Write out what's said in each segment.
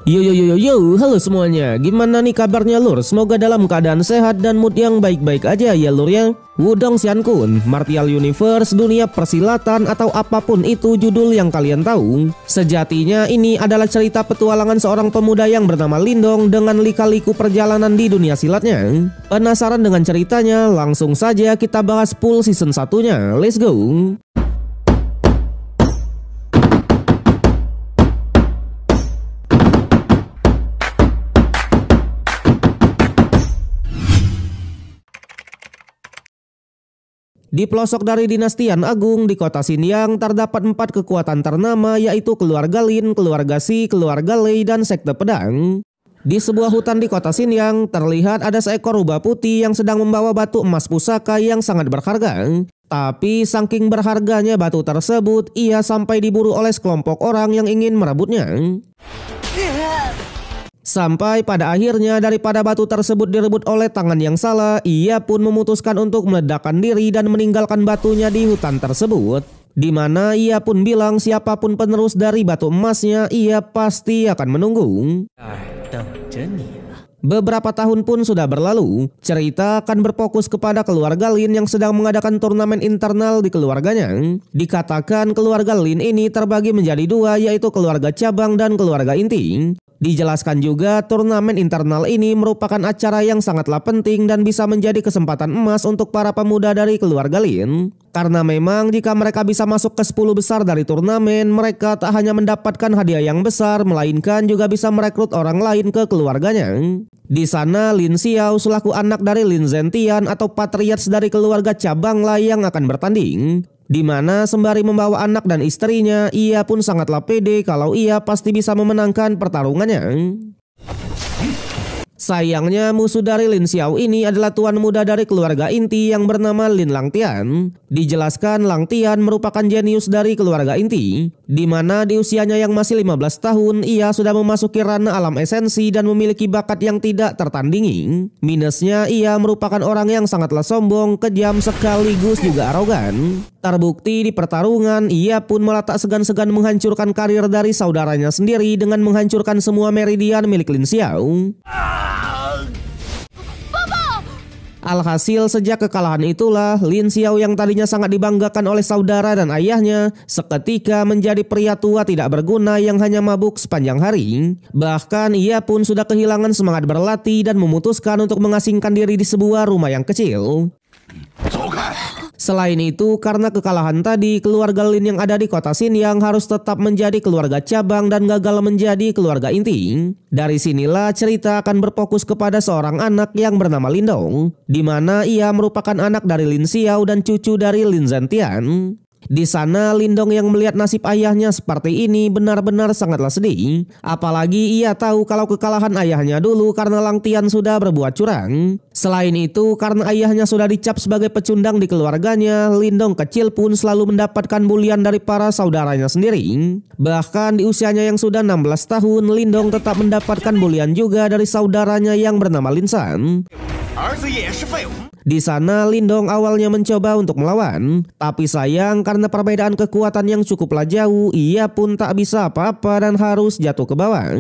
Yo yo yo yo yo, halo semuanya. Gimana nih kabarnya lur? Semoga dalam keadaan sehat dan mood yang baik-baik aja ya lur ya. Wudong Xiankun, Martial Universe, dunia persilatan atau apapun itu judul yang kalian tahu. Sejatinya ini adalah cerita petualangan seorang pemuda yang bernama Lindong dengan lika-liku perjalanan di dunia silatnya. Penasaran dengan ceritanya? Langsung saja kita bahas full season 1-nya. Let's go. Di pelosok dari dinasti Yan Agung di kota Xinjiang terdapat 4 kekuatan ternama, yaitu keluarga Lin, keluarga Xi, keluarga Lei, dan sekte pedang. Di sebuah hutan di kota Xinjiang terlihat ada seekor rubah putih yang sedang membawa batu emas pusaka yang sangat berharga. Tapi saking berharganya batu tersebut, ia sampai diburu oleh sekelompok orang yang ingin merebutnya. Sampai pada akhirnya daripada batu tersebut direbut oleh tangan yang salah, ia pun memutuskan untuk meledakkan diri dan meninggalkan batunya di hutan tersebut. Di mana ia pun bilang siapapun penerus dari batu emasnya, ia pasti akan menunggu. Beberapa tahun pun sudah berlalu. Cerita akan berfokus kepada keluarga Lin yang sedang mengadakan turnamen internal di keluarganya. Dikatakan keluarga Lin ini terbagi menjadi 2, yaitu keluarga cabang dan keluarga inti. Dijelaskan juga turnamen internal ini merupakan acara yang sangatlah penting dan bisa menjadi kesempatan emas untuk para pemuda dari keluarga Lin. Karena memang jika mereka bisa masuk ke 10 besar dari turnamen, mereka tak hanya mendapatkan hadiah yang besar, melainkan juga bisa merekrut orang lain ke keluarganya. Di sana Lin Xiao selaku anak dari Lin Zentian atau patriarch dari keluarga cabang lah yang akan bertanding. Di mana sembari membawa anak dan istrinya, ia pun sangatlah pede kalau ia pasti bisa memenangkan pertarungannya. Sayangnya musuh dari Lin Xiao ini adalah tuan muda dari keluarga inti yang bernama Lin Langtian. Dijelaskan Langtian merupakan jenius dari keluarga inti, di mana di usianya yang masih 15 tahun ia sudah memasuki ranah alam esensi dan memiliki bakat yang tidak tertandingi. Minusnya ia merupakan orang yang sangatlah sombong, kejam, sekaligus juga arogan. Terbukti di pertarungan ia pun malah tak segan-segan menghancurkan karir dari saudaranya sendiri dengan menghancurkan semua meridian milik Lin Xiao. Alhasil sejak kekalahan itulah Lin Xiao yang tadinya sangat dibanggakan oleh saudara dan ayahnya seketika menjadi pria tua tidak berguna yang hanya mabuk sepanjang hari. Bahkan ia pun sudah kehilangan semangat berlatih dan memutuskan untuk mengasingkan diri di sebuah rumah yang kecil. Selain itu, karena kekalahan tadi, keluarga Lin yang ada di kota Xinjiang harus tetap menjadi keluarga cabang dan gagal menjadi keluarga inti. Dari sinilah cerita akan berfokus kepada seorang anak yang bernama Lindong, di mana ia merupakan anak dari Lin Xiao dan cucu dari Lin Zentian. Di sana Lindong yang melihat nasib ayahnya seperti ini benar-benar sangatlah sedih. Apalagi ia tahu kalau kekalahan ayahnya dulu karena Langtian sudah berbuat curang. Selain itu, karena ayahnya sudah dicap sebagai pecundang di keluarganya, Lindong kecil pun selalu mendapatkan bulian dari para saudaranya sendiri. Bahkan di usianya yang sudah 16 tahun, Lindong tetap mendapatkan bulian juga dari saudaranya yang bernama Lin San. Di sana Lindong awalnya mencoba untuk melawan, tapi sayang karena perbedaan kekuatan yang cukuplah jauh, ia pun tak bisa apa-apa dan harus jatuh ke bawah.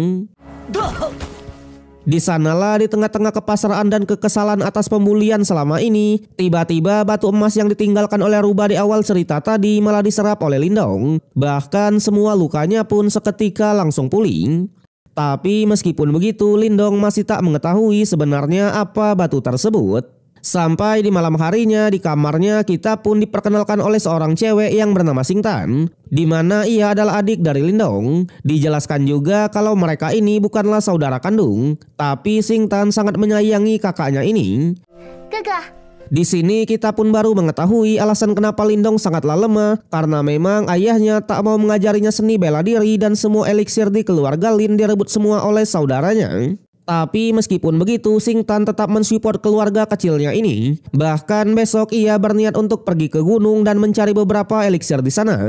Di sanalah di tengah-tengah kepasrahan dan kekesalan atas pembulian selama ini, tiba-tiba batu emas yang ditinggalkan oleh rubah di awal cerita tadi malah diserap oleh Lindong. Bahkan semua lukanya pun seketika langsung pulih. Tapi meskipun begitu, Lindong masih tak mengetahui sebenarnya apa batu tersebut. Sampai di malam harinya di kamarnya kita pun diperkenalkan oleh seorang cewek yang bernama Xingtan, di mana ia adalah adik dari Lindong. Dijelaskan juga kalau mereka ini bukanlah saudara kandung, tapi Xingtan sangat menyayangi kakaknya ini. Di sini kita pun baru mengetahui alasan kenapa Lindong sangatlah lemah, karena memang ayahnya tak mau mengajarinya seni bela diri dan semua eliksir di keluarga Lin direbut semua oleh saudaranya. Tapi meskipun begitu, Xingtan tetap mensupport keluarga kecilnya ini. Bahkan besok ia berniat untuk pergi ke gunung dan mencari beberapa eliksir di sana.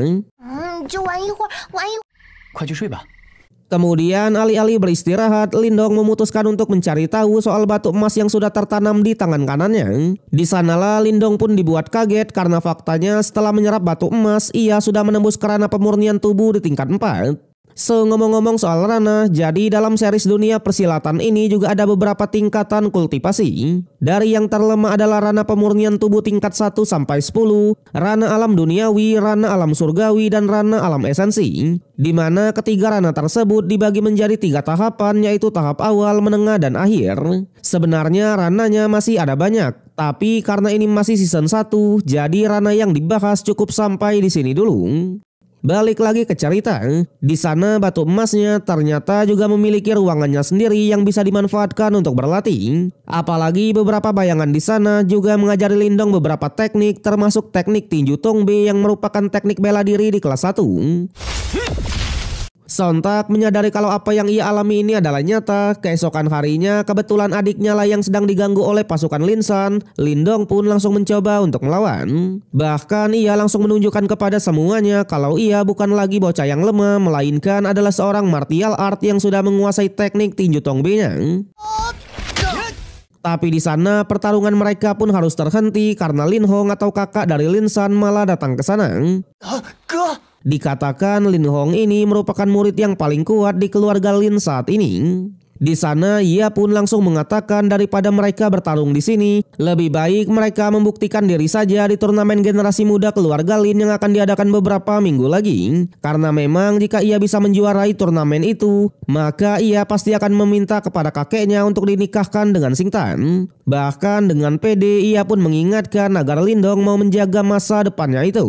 Kemudian alih-alih beristirahat, Lindong memutuskan untuk mencari tahu soal batu emas yang sudah tertanam di tangan kanannya. Di sanalah Lindong pun dibuat kaget karena faktanya setelah menyerap batu emas, ia sudah menembus kerana pemurnian tubuh di tingkat 4. Ngomong-ngomong soal ranah, jadi dalam series dunia persilatan ini juga ada beberapa tingkatan kultivasi. Dari yang terlemah adalah ranah pemurnian tubuh tingkat 1 sampai 10, ranah alam duniawi, ranah alam surgawi, dan ranah alam esensi. Di mana ketiga ranah tersebut dibagi menjadi 3 tahapan, yaitu tahap awal, menengah, dan akhir. Sebenarnya ranahnya masih ada banyak, tapi karena ini masih season 1, jadi ranah yang dibahas cukup sampai di sini dulu. Balik lagi ke cerita, di sana batu emasnya ternyata juga memiliki ruangannya sendiri yang bisa dimanfaatkan untuk berlatih. Apalagi beberapa bayangan di sana juga mengajari Lindong beberapa teknik, termasuk teknik tinju Tongbe yang merupakan teknik bela diri di kelas 1. Sontak menyadari kalau apa yang ia alami ini adalah nyata, keesokan harinya kebetulan adiknya lah yang sedang diganggu oleh pasukan Lin San. Lindong pun langsung mencoba untuk melawan. Bahkan ia langsung menunjukkan kepada semuanya kalau ia bukan lagi bocah yang lemah, melainkan adalah seorang martial art yang sudah menguasai teknik tinju Tongbe-nya. Tapi di sana pertarungan mereka pun harus terhenti karena Lin Hong atau kakak dari Lin San malah datang ke sana. Dikatakan Lin Hong ini merupakan murid yang paling kuat di keluarga Lin saat ini. Di sana ia pun langsung mengatakan daripada mereka bertarung di sini, lebih baik mereka membuktikan diri saja di turnamen generasi muda keluarga Lin yang akan diadakan beberapa minggu lagi. Karena memang jika ia bisa menjuarai turnamen itu, maka ia pasti akan meminta kepada kakeknya untuk dinikahkan dengan Xingtan. Bahkan dengan pede ia pun mengingatkan agar Lindong mau menjaga masa depannya itu.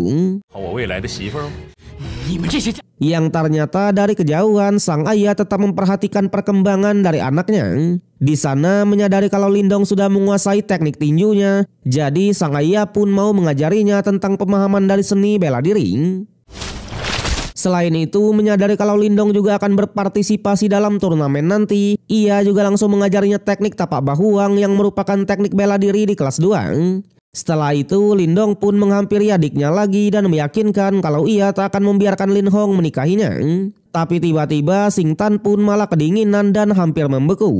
Yang ternyata dari kejauhan sang ayah tetap memperhatikan perkembangan dari anaknya. Di sana menyadari kalau Lindong sudah menguasai teknik tinjunya, jadi sang ayah pun mau mengajarinya tentang pemahaman dari seni bela diri. Selain itu, menyadari kalau Lindong juga akan berpartisipasi dalam turnamen nanti, ia juga langsung mengajarinya teknik tapak bahuang yang merupakan teknik bela diri di kelas 2. Setelah itu, Lindong pun menghampiri adiknya lagi dan meyakinkan kalau ia tak akan membiarkan Lin Hong menikahinya. Tapi tiba-tiba Xingtan pun malah kedinginan dan hampir membeku.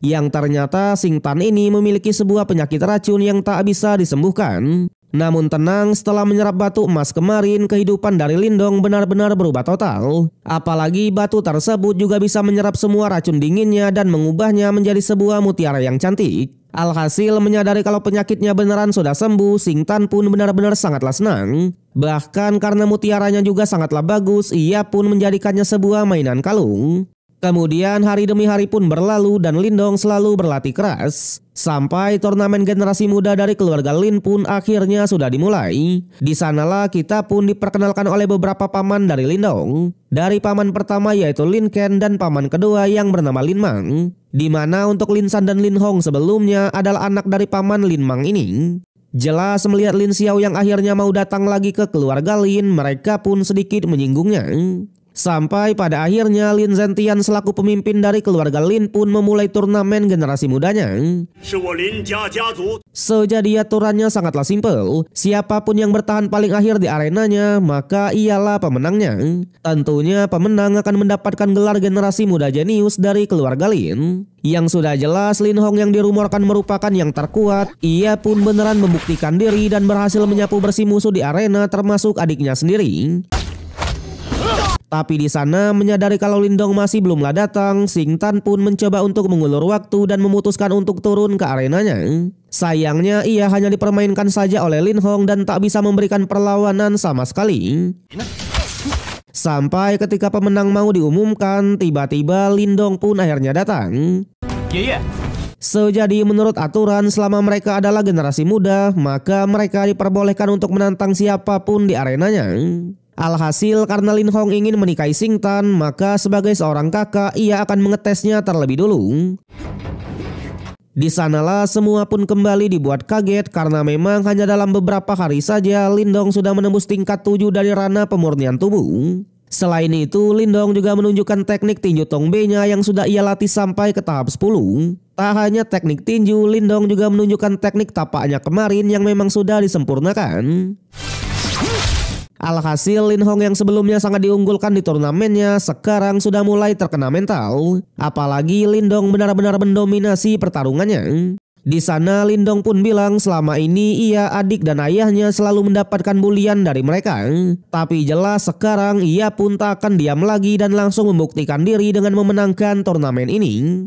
Yang ternyata Xingtan ini memiliki sebuah penyakit racun yang tak bisa disembuhkan. Namun tenang, setelah menyerap batu emas kemarin, kehidupan dari Lindong benar-benar berubah total. Apalagi batu tersebut juga bisa menyerap semua racun dinginnya dan mengubahnya menjadi sebuah mutiara yang cantik. Alhasil menyadari kalau penyakitnya beneran sudah sembuh, Xingtan pun benar-benar sangatlah senang. Bahkan karena mutiaranya juga sangatlah bagus, ia pun menjadikannya sebuah mainan kalung. Kemudian hari demi hari pun berlalu dan Lindong selalu berlatih keras. Sampai turnamen generasi muda dari keluarga Lin pun akhirnya sudah dimulai. Di sanalah kita pun diperkenalkan oleh beberapa paman dari Lindong. Dari paman pertama yaitu Lin Ken dan paman kedua yang bernama Lin Mang. Di mana untuk Lin San dan Lin Hong sebelumnya adalah anak dari paman Lin Mang ini. Jelas melihat Lin Xiao yang akhirnya mau datang lagi ke keluarga Lin, mereka pun sedikit menyinggungnya. Sampai pada akhirnya Lin Zentian selaku pemimpin dari keluarga Lin pun memulai turnamen generasi mudanya. Jadi aturannya sangatlah simpel. Siapapun yang bertahan paling akhir di arenanya, maka ialah pemenangnya. Tentunya pemenang akan mendapatkan gelar generasi muda jenius dari keluarga Lin. Yang sudah jelas Lin Hong yang dirumorkan merupakan yang terkuat. Ia pun beneran membuktikan diri dan berhasil menyapu bersih musuh di arena termasuk adiknya sendiri. Tapi di sana menyadari kalau Lindong masih belumlah datang, Xingtan pun mencoba untuk mengulur waktu dan memutuskan untuk turun ke arenanya. Sayangnya ia hanya dipermainkan saja oleh Lin Hong dan tak bisa memberikan perlawanan sama sekali. Sampai ketika pemenang mau diumumkan, tiba-tiba Lindong pun akhirnya datang. Jadi menurut aturan selama mereka adalah generasi muda, maka mereka diperbolehkan untuk menantang siapapun di arenanya. Alhasil karena Lin Hong ingin menikahi Xingtan, maka sebagai seorang kakak ia akan mengetesnya terlebih dulu. Di sanalah semua pun kembali dibuat kaget karena memang hanya dalam beberapa hari saja Lindong sudah menembus tingkat 7 dari ranah pemurnian tubuh. Selain itu, Lindong juga menunjukkan teknik tinju Tongbe-nya yang sudah ia latih sampai ke tahap 10. Tak hanya teknik tinju, Lindong juga menunjukkan teknik tapaknya kemarin yang memang sudah disempurnakan. Alhasil Lin Hong yang sebelumnya sangat diunggulkan di turnamennya sekarang sudah mulai terkena mental. Apalagi Lindong benar-benar mendominasi pertarungannya. Di sana Lindong pun bilang selama ini ia, adik dan ayahnya selalu mendapatkan bulian dari mereka. Tapi jelas sekarang ia pun tak akan diam lagi dan langsung membuktikan diri dengan memenangkan turnamen ini.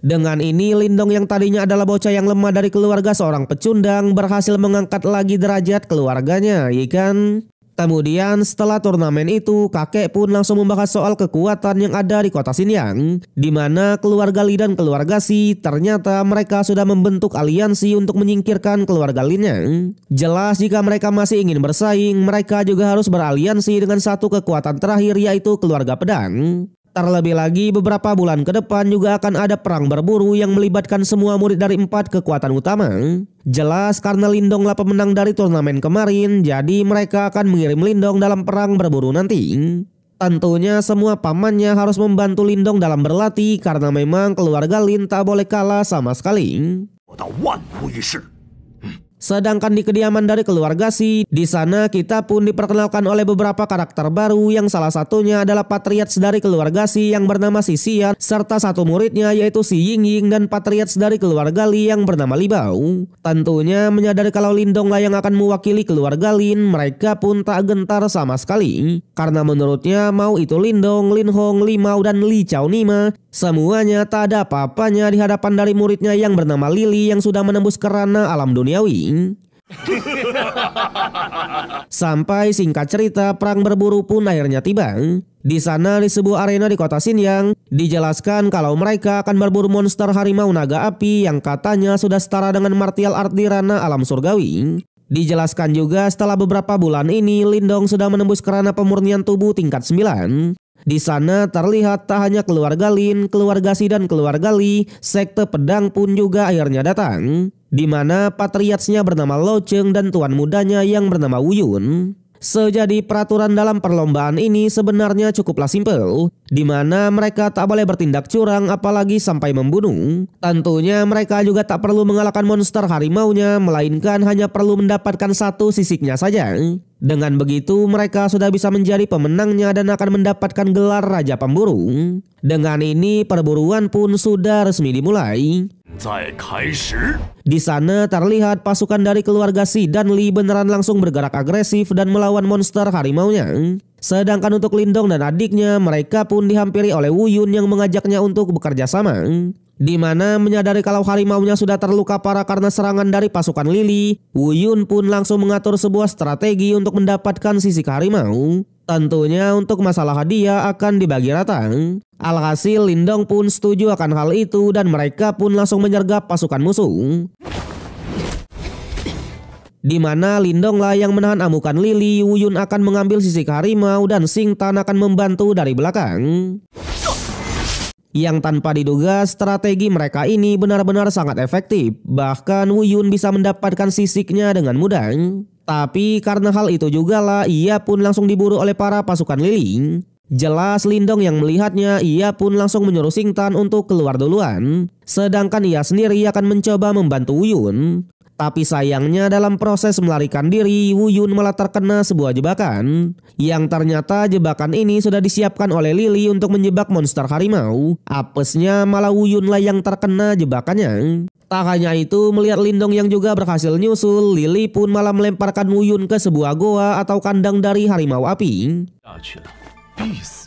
Dengan ini Lindong yang tadinya adalah bocah yang lemah dari keluarga seorang pecundang berhasil mengangkat lagi derajat keluarganya, ya kan? Kemudian setelah turnamen itu, kakek pun langsung membahas soal kekuatan yang ada di kota Xinyang, di mana keluarga Li dan keluarga Xi ternyata mereka sudah membentuk aliansi untuk menyingkirkan keluarga Linnya. Jelas jika mereka masih ingin bersaing, mereka juga harus beraliansi dengan satu kekuatan terakhir, yaitu keluarga pedang. Terlebih lagi beberapa bulan ke depan juga akan ada perang berburu yang melibatkan semua murid dari 4 kekuatan utama. Jelas karena Lindong lah pemenang dari turnamen kemarin, jadi mereka akan mengirim Lindong dalam perang berburu nanti. Tentunya semua pamannya harus membantu Lindong dalam berlatih karena memang keluarga Lin tak boleh kalah sama sekali. Sedangkan di kediaman dari keluarga Xi, di sana kita pun diperkenalkan oleh beberapa karakter baru yang salah satunya adalah patriarch dari keluarga Xi yang bernama Xi Xian, serta satu muridnya yaitu Xi Yingying dan patriarch dari keluarga Li yang bernama Li Bao. Tentunya menyadari kalau Lindong lah yang akan mewakili keluarga Lin, mereka pun tak gentar sama sekali. Karena menurutnya mau itu Lindong, Lin Hong, Li Mao dan Li Chao Nima, semuanya tak ada apa-apanya di hadapan dari muridnya yang bernama Lili yang sudah menembus kerana alam duniawi. Sampai singkat cerita perang berburu pun akhirnya tiba. Di sana di sebuah arena di kota Xinyang dijelaskan kalau mereka akan berburu monster harimau naga api yang katanya sudah setara dengan martial art di ranah alam surgawi. Dijelaskan juga setelah beberapa bulan ini Lindong sudah menembus kerana pemurnian tubuh tingkat 9. Di sana terlihat tak hanya keluarga Lin, keluarga Xi dan keluarga Li, sekte pedang pun juga akhirnya datang, di mana patriarchnya bernama Lo Cheng dan tuan mudanya yang bernama Wu Yun. Sejadi peraturan dalam perlombaan ini sebenarnya cukuplah simpel, di mana mereka tak boleh bertindak curang apalagi sampai membunuh. Tentunya mereka juga tak perlu mengalahkan monster harimaunya, melainkan hanya perlu mendapatkan satu sisiknya saja. Dengan begitu mereka sudah bisa menjadi pemenangnya dan akan mendapatkan gelar Raja Pemburu. Dengan ini perburuan pun sudah resmi dimulai. Di sana terlihat pasukan dari keluarga Xi dan Li beneran langsung bergerak agresif dan melawan monster harimaunya. Sedangkan untuk Lindong dan adiknya, mereka pun dihampiri oleh Wu Yun yang mengajaknya untuk bekerja sama. Di mana menyadari kalau harimaunya sudah terluka parah karena serangan dari pasukan Lili, Wu Yun pun langsung mengatur sebuah strategi untuk mendapatkan sisik harimau. Tentunya untuk masalah hadiah akan dibagi rata. Alhasil Lindong pun setuju akan hal itu dan mereka pun langsung menyergap pasukan musuh. Di mana Lindong lah yang menahan amukan Lili, Wu Yun akan mengambil sisik harimau dan Xing Tan akan membantu dari belakang. Yang tanpa diduga strategi mereka ini benar-benar sangat efektif. Bahkan Wu Yun bisa mendapatkan sisiknya dengan mudah. Tapi karena hal itu juga lah ia pun langsung diburu oleh para pasukan Lili. Jelas Lindong yang melihatnya, ia pun langsung menyuruh Xing Tan untuk keluar duluan. Sedangkan ia sendiri akan mencoba membantu Wu Yun. Tapi sayangnya dalam proses melarikan diri, Wu Yun malah terkena sebuah jebakan. Yang ternyata jebakan ini sudah disiapkan oleh Lili untuk menjebak monster harimau. Apesnya malah Wu Yun lah yang terkena jebakannya. Tak hanya itu, melihat Lindong yang juga berhasil nyusul, Lili pun malah melemparkan Wu Yun ke sebuah goa atau kandang dari harimau api.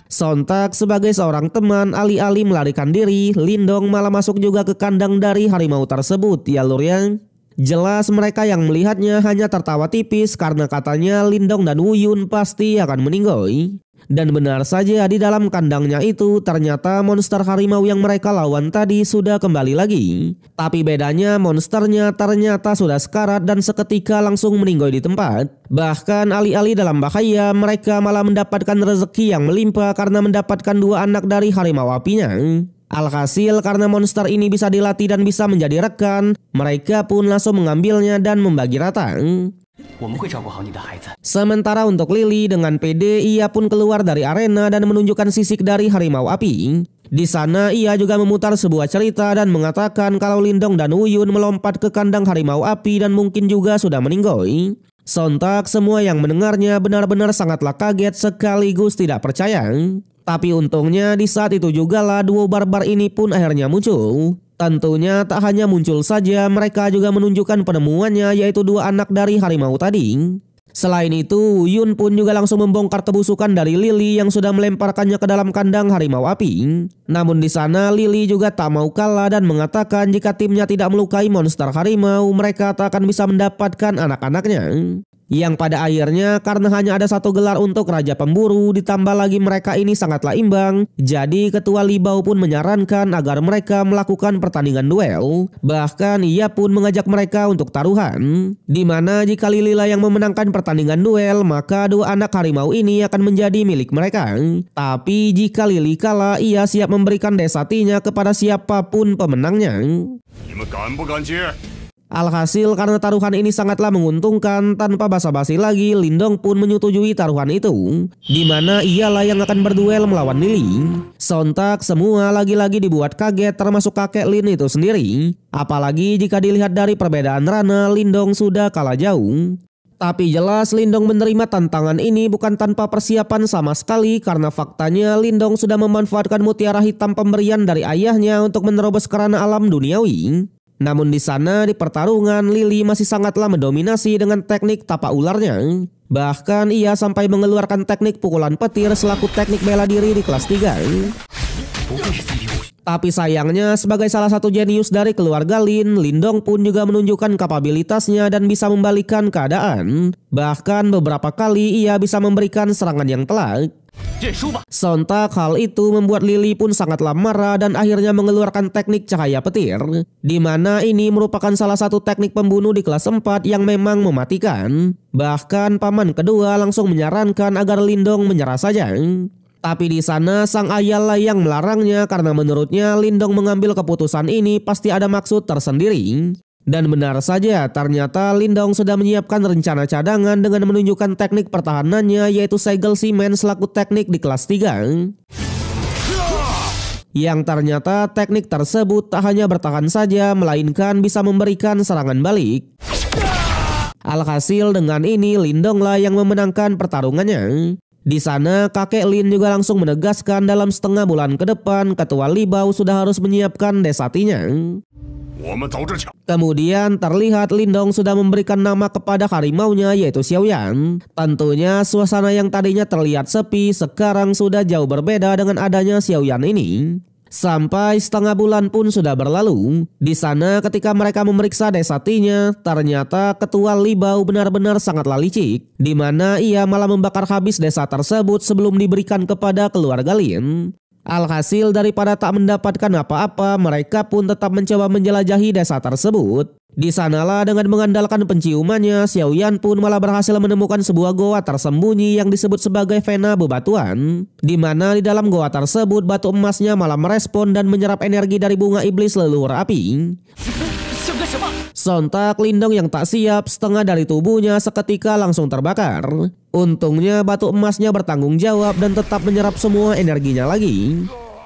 Sontak sebagai seorang teman alih-alih melarikan diri, Lindong malah masuk juga ke kandang dari harimau tersebut ya lur ya. Jelas mereka yang melihatnya hanya tertawa tipis karena katanya Lindong dan Wu Yun pasti akan meninggoy. Dan benar saja di dalam kandangnya itu ternyata monster harimau yang mereka lawan tadi sudah kembali lagi. Tapi bedanya monsternya ternyata sudah sekarat dan seketika langsung meninggoy di tempat. Bahkan alih-alih dalam bahaya mereka malah mendapatkan rezeki yang melimpah karena mendapatkan 2 anak dari harimau apinya. Alhasil karena monster ini bisa dilatih dan bisa menjadi rekan, mereka pun langsung mengambilnya dan membagi rata. Sementara untuk Lili dengan pede ia pun keluar dari arena dan menunjukkan sisik dari harimau api. Di sana ia juga memutar sebuah cerita dan mengatakan kalau Lindong dan Wu Yun melompat ke kandang harimau api dan mungkin juga sudah meninggoy. Sontak semua yang mendengarnya benar-benar sangatlah kaget sekaligus tidak percaya. Tapi untungnya di saat itu juga lah duo barbar ini pun akhirnya muncul. Tentunya tak hanya muncul saja, mereka juga menunjukkan penemuannya, yaitu 2 anak dari harimau tadi. Selain itu, Yun pun juga langsung membongkar kebusukan dari Lily yang sudah melemparkannya ke dalam kandang harimau api. Namun di sana Lily juga tak mau kalah dan mengatakan jika timnya tidak melukai monster harimau, mereka tak akan bisa mendapatkan anak-anaknya. Yang pada akhirnya karena hanya ada 1 gelar untuk Raja Pemburu, ditambah lagi mereka ini sangatlah imbang, jadi Ketua Libau pun menyarankan agar mereka melakukan pertandingan duel. Bahkan ia pun mengajak mereka untuk taruhan, dimana jika Lily lah yang memenangkan pertandingan duel, maka 2 anak harimau ini akan menjadi milik mereka. Tapi jika Lily kalah, ia siap memberikan desatinya kepada siapapun pemenangnya. Alhasil karena taruhan ini sangatlah menguntungkan, tanpa basa-basi lagi Lindong pun menyetujui taruhan itu, dimana ialah yang akan berduel melawan Lily. Sontak semua lagi-lagi dibuat kaget, termasuk kakek Lin itu sendiri. Apalagi jika dilihat dari perbedaan Rana, Lindong sudah kalah jauh. Tapi jelas Lindong menerima tantangan ini bukan tanpa persiapan sama sekali, karena faktanya Lindong sudah memanfaatkan mutiara hitam pemberian dari ayahnya untuk menerobos kerana alam duniawi. Namun di sana di pertarungan Lily masih sangatlah mendominasi dengan teknik tapak ularnya. Bahkan ia sampai mengeluarkan teknik pukulan petir selaku teknik bela diri di kelas 3. Tapi sayangnya sebagai salah satu jenius dari keluarga Lin, Lindong pun juga menunjukkan kapabilitasnya dan bisa membalikkan keadaan. Bahkan beberapa kali ia bisa memberikan serangan yang telak. Sontak hal itu membuat Lily pun sangatlah marah dan akhirnya mengeluarkan teknik cahaya petir, di mana ini merupakan salah satu teknik pembunuh di kelas 4 yang memang mematikan. Bahkan paman kedua langsung menyarankan agar Lindong menyerah saja. Tapi di sana sang ayah lah yang melarangnya karena menurutnya Lindong mengambil keputusan ini pasti ada maksud tersendiri. Dan benar saja, ternyata Lindong sudah menyiapkan rencana cadangan dengan menunjukkan teknik pertahanannya, yaitu segel simen selaku teknik di kelas 3. Yang ternyata teknik tersebut tak hanya bertahan saja, melainkan bisa memberikan serangan balik. Alhasil dengan ini Lindong lah yang memenangkan pertarungannya. Di sana kakek Lin juga langsung menegaskan dalam setengah bulan ke depan Ketua Libau sudah harus menyiapkan desatinya. Kemudian terlihat Lindong sudah memberikan nama kepada harimaunya, yaitu Xiaoyan. Tentunya suasana yang tadinya terlihat sepi sekarang sudah jauh berbeda dengan adanya Xiaoyan ini. Sampai setengah bulan pun sudah berlalu. Di sana ketika mereka memeriksa desatinya, ternyata Ketua Libau benar-benar sangatlah licik, di mana ia malah membakar habis desa tersebut sebelum diberikan kepada keluarga Lin. Alhasil daripada tak mendapatkan apa-apa, mereka pun tetap mencoba menjelajahi desa tersebut. Di sanalah dengan mengandalkan penciumannya, Xiaoyan pun malah berhasil menemukan sebuah goa tersembunyi yang disebut sebagai vena bebatuan, di mana di dalam goa tersebut batu emasnya malah merespon dan menyerap energi dari bunga iblis leluhur api. Sontak Lindong yang tak siap, setengah dari tubuhnya seketika langsung terbakar. Untungnya batu emasnya bertanggung jawab dan tetap menyerap semua energinya lagi.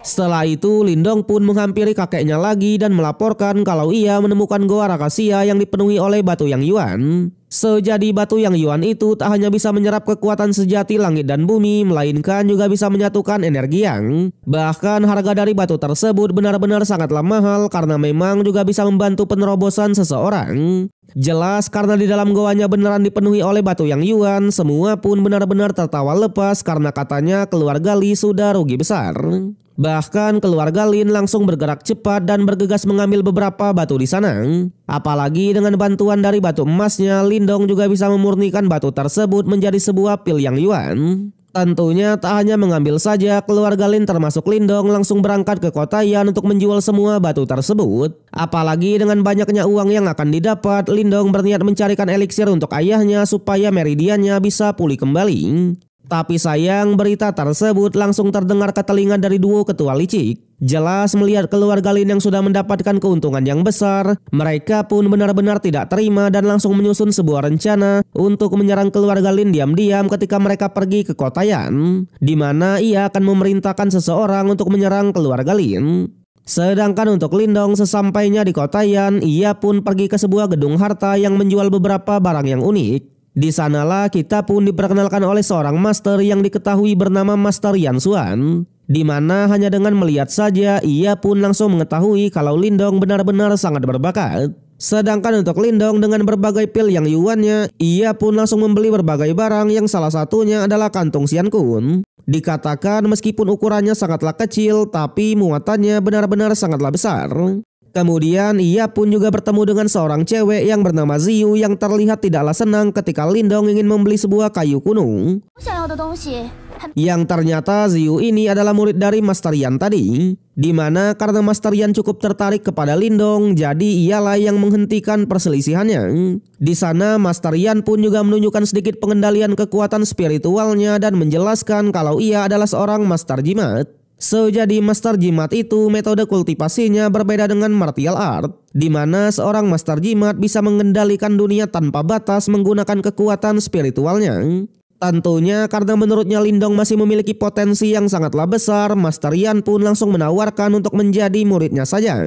Setelah itu Lindong pun menghampiri kakeknya lagi dan melaporkan kalau ia menemukan goa rakasia yang dipenuhi oleh batu yang Yuan. Sejadi batu yang Yuan itu tak hanya bisa menyerap kekuatan sejati langit dan bumi, melainkan juga bisa menyatukan energi yang. Bahkan harga dari batu tersebut benar-benar sangatlah mahal karena memang juga bisa membantu penerobosan seseorang. Jelas karena di dalam goanya beneran dipenuhi oleh batu yang Yuan, semua pun benar-benar tertawa lepas karena katanya keluarga Li sudah rugi besar. Bahkan keluarga Lin langsung bergerak cepat dan bergegas mengambil beberapa batu di sana. Apalagi dengan bantuan dari batu emasnya, Lindong juga bisa memurnikan batu tersebut menjadi sebuah pil yang Yuan. Tentunya tak hanya mengambil saja, keluarga Lin termasuk Lindong langsung berangkat ke kota Yan untuk menjual semua batu tersebut. Apalagi dengan banyaknya uang yang akan didapat, Lindong berniat mencarikan eliksir untuk ayahnya supaya meridiannya bisa pulih kembali. Tapi sayang berita tersebut langsung terdengar ke telinga dari duo ketua licik. Jelas melihat keluarga Lin yang sudah mendapatkan keuntungan yang besar, mereka pun benar-benar tidak terima dan langsung menyusun sebuah rencana untuk menyerang keluarga Lin diam-diam ketika mereka pergi ke kota Yan, di mana ia akan memerintahkan seseorang untuk menyerang keluarga Lin. Sedangkan untuk Lindong sesampainya di kota Yan, ia pun pergi ke sebuah gedung harta yang menjual beberapa barang yang unik. Di sanalah kita pun diperkenalkan oleh seorang master yang diketahui bernama Master Yan Xuan. di mana hanya dengan melihat saja ia pun langsung mengetahui kalau Lindong benar-benar sangat berbakat. Sedangkan untuk Lindong dengan berbagai pil yang yuannya, ia pun langsung membeli berbagai barang yang salah satunya adalah kantung Xian Kun. Dikatakan meskipun ukurannya sangatlah kecil, tapi muatannya benar-benar sangatlah besar. Kemudian ia pun juga bertemu dengan seorang cewek yang bernama Ziyu yang terlihat tidaklah senang ketika Lindong ingin membeli sebuah kayu kuno. Yang ternyata Ziyu ini adalah murid dari Master Yan tadi. Dimana karena Master Yan cukup tertarik kepada Lindong, jadi ialah yang menghentikan perselisihannya. Di sana Master Yan pun juga menunjukkan sedikit pengendalian kekuatan spiritualnya dan menjelaskan kalau ia adalah seorang Master Jimat. Jadi Master Jimat itu metode kultivasinya berbeda dengan martial art, di mana seorang Master Jimat bisa mengendalikan dunia tanpa batas menggunakan kekuatan spiritualnya. Tentunya karena menurutnya Lindong masih memiliki potensi yang sangatlah besar, Master Yan pun langsung menawarkan untuk menjadi muridnya saja.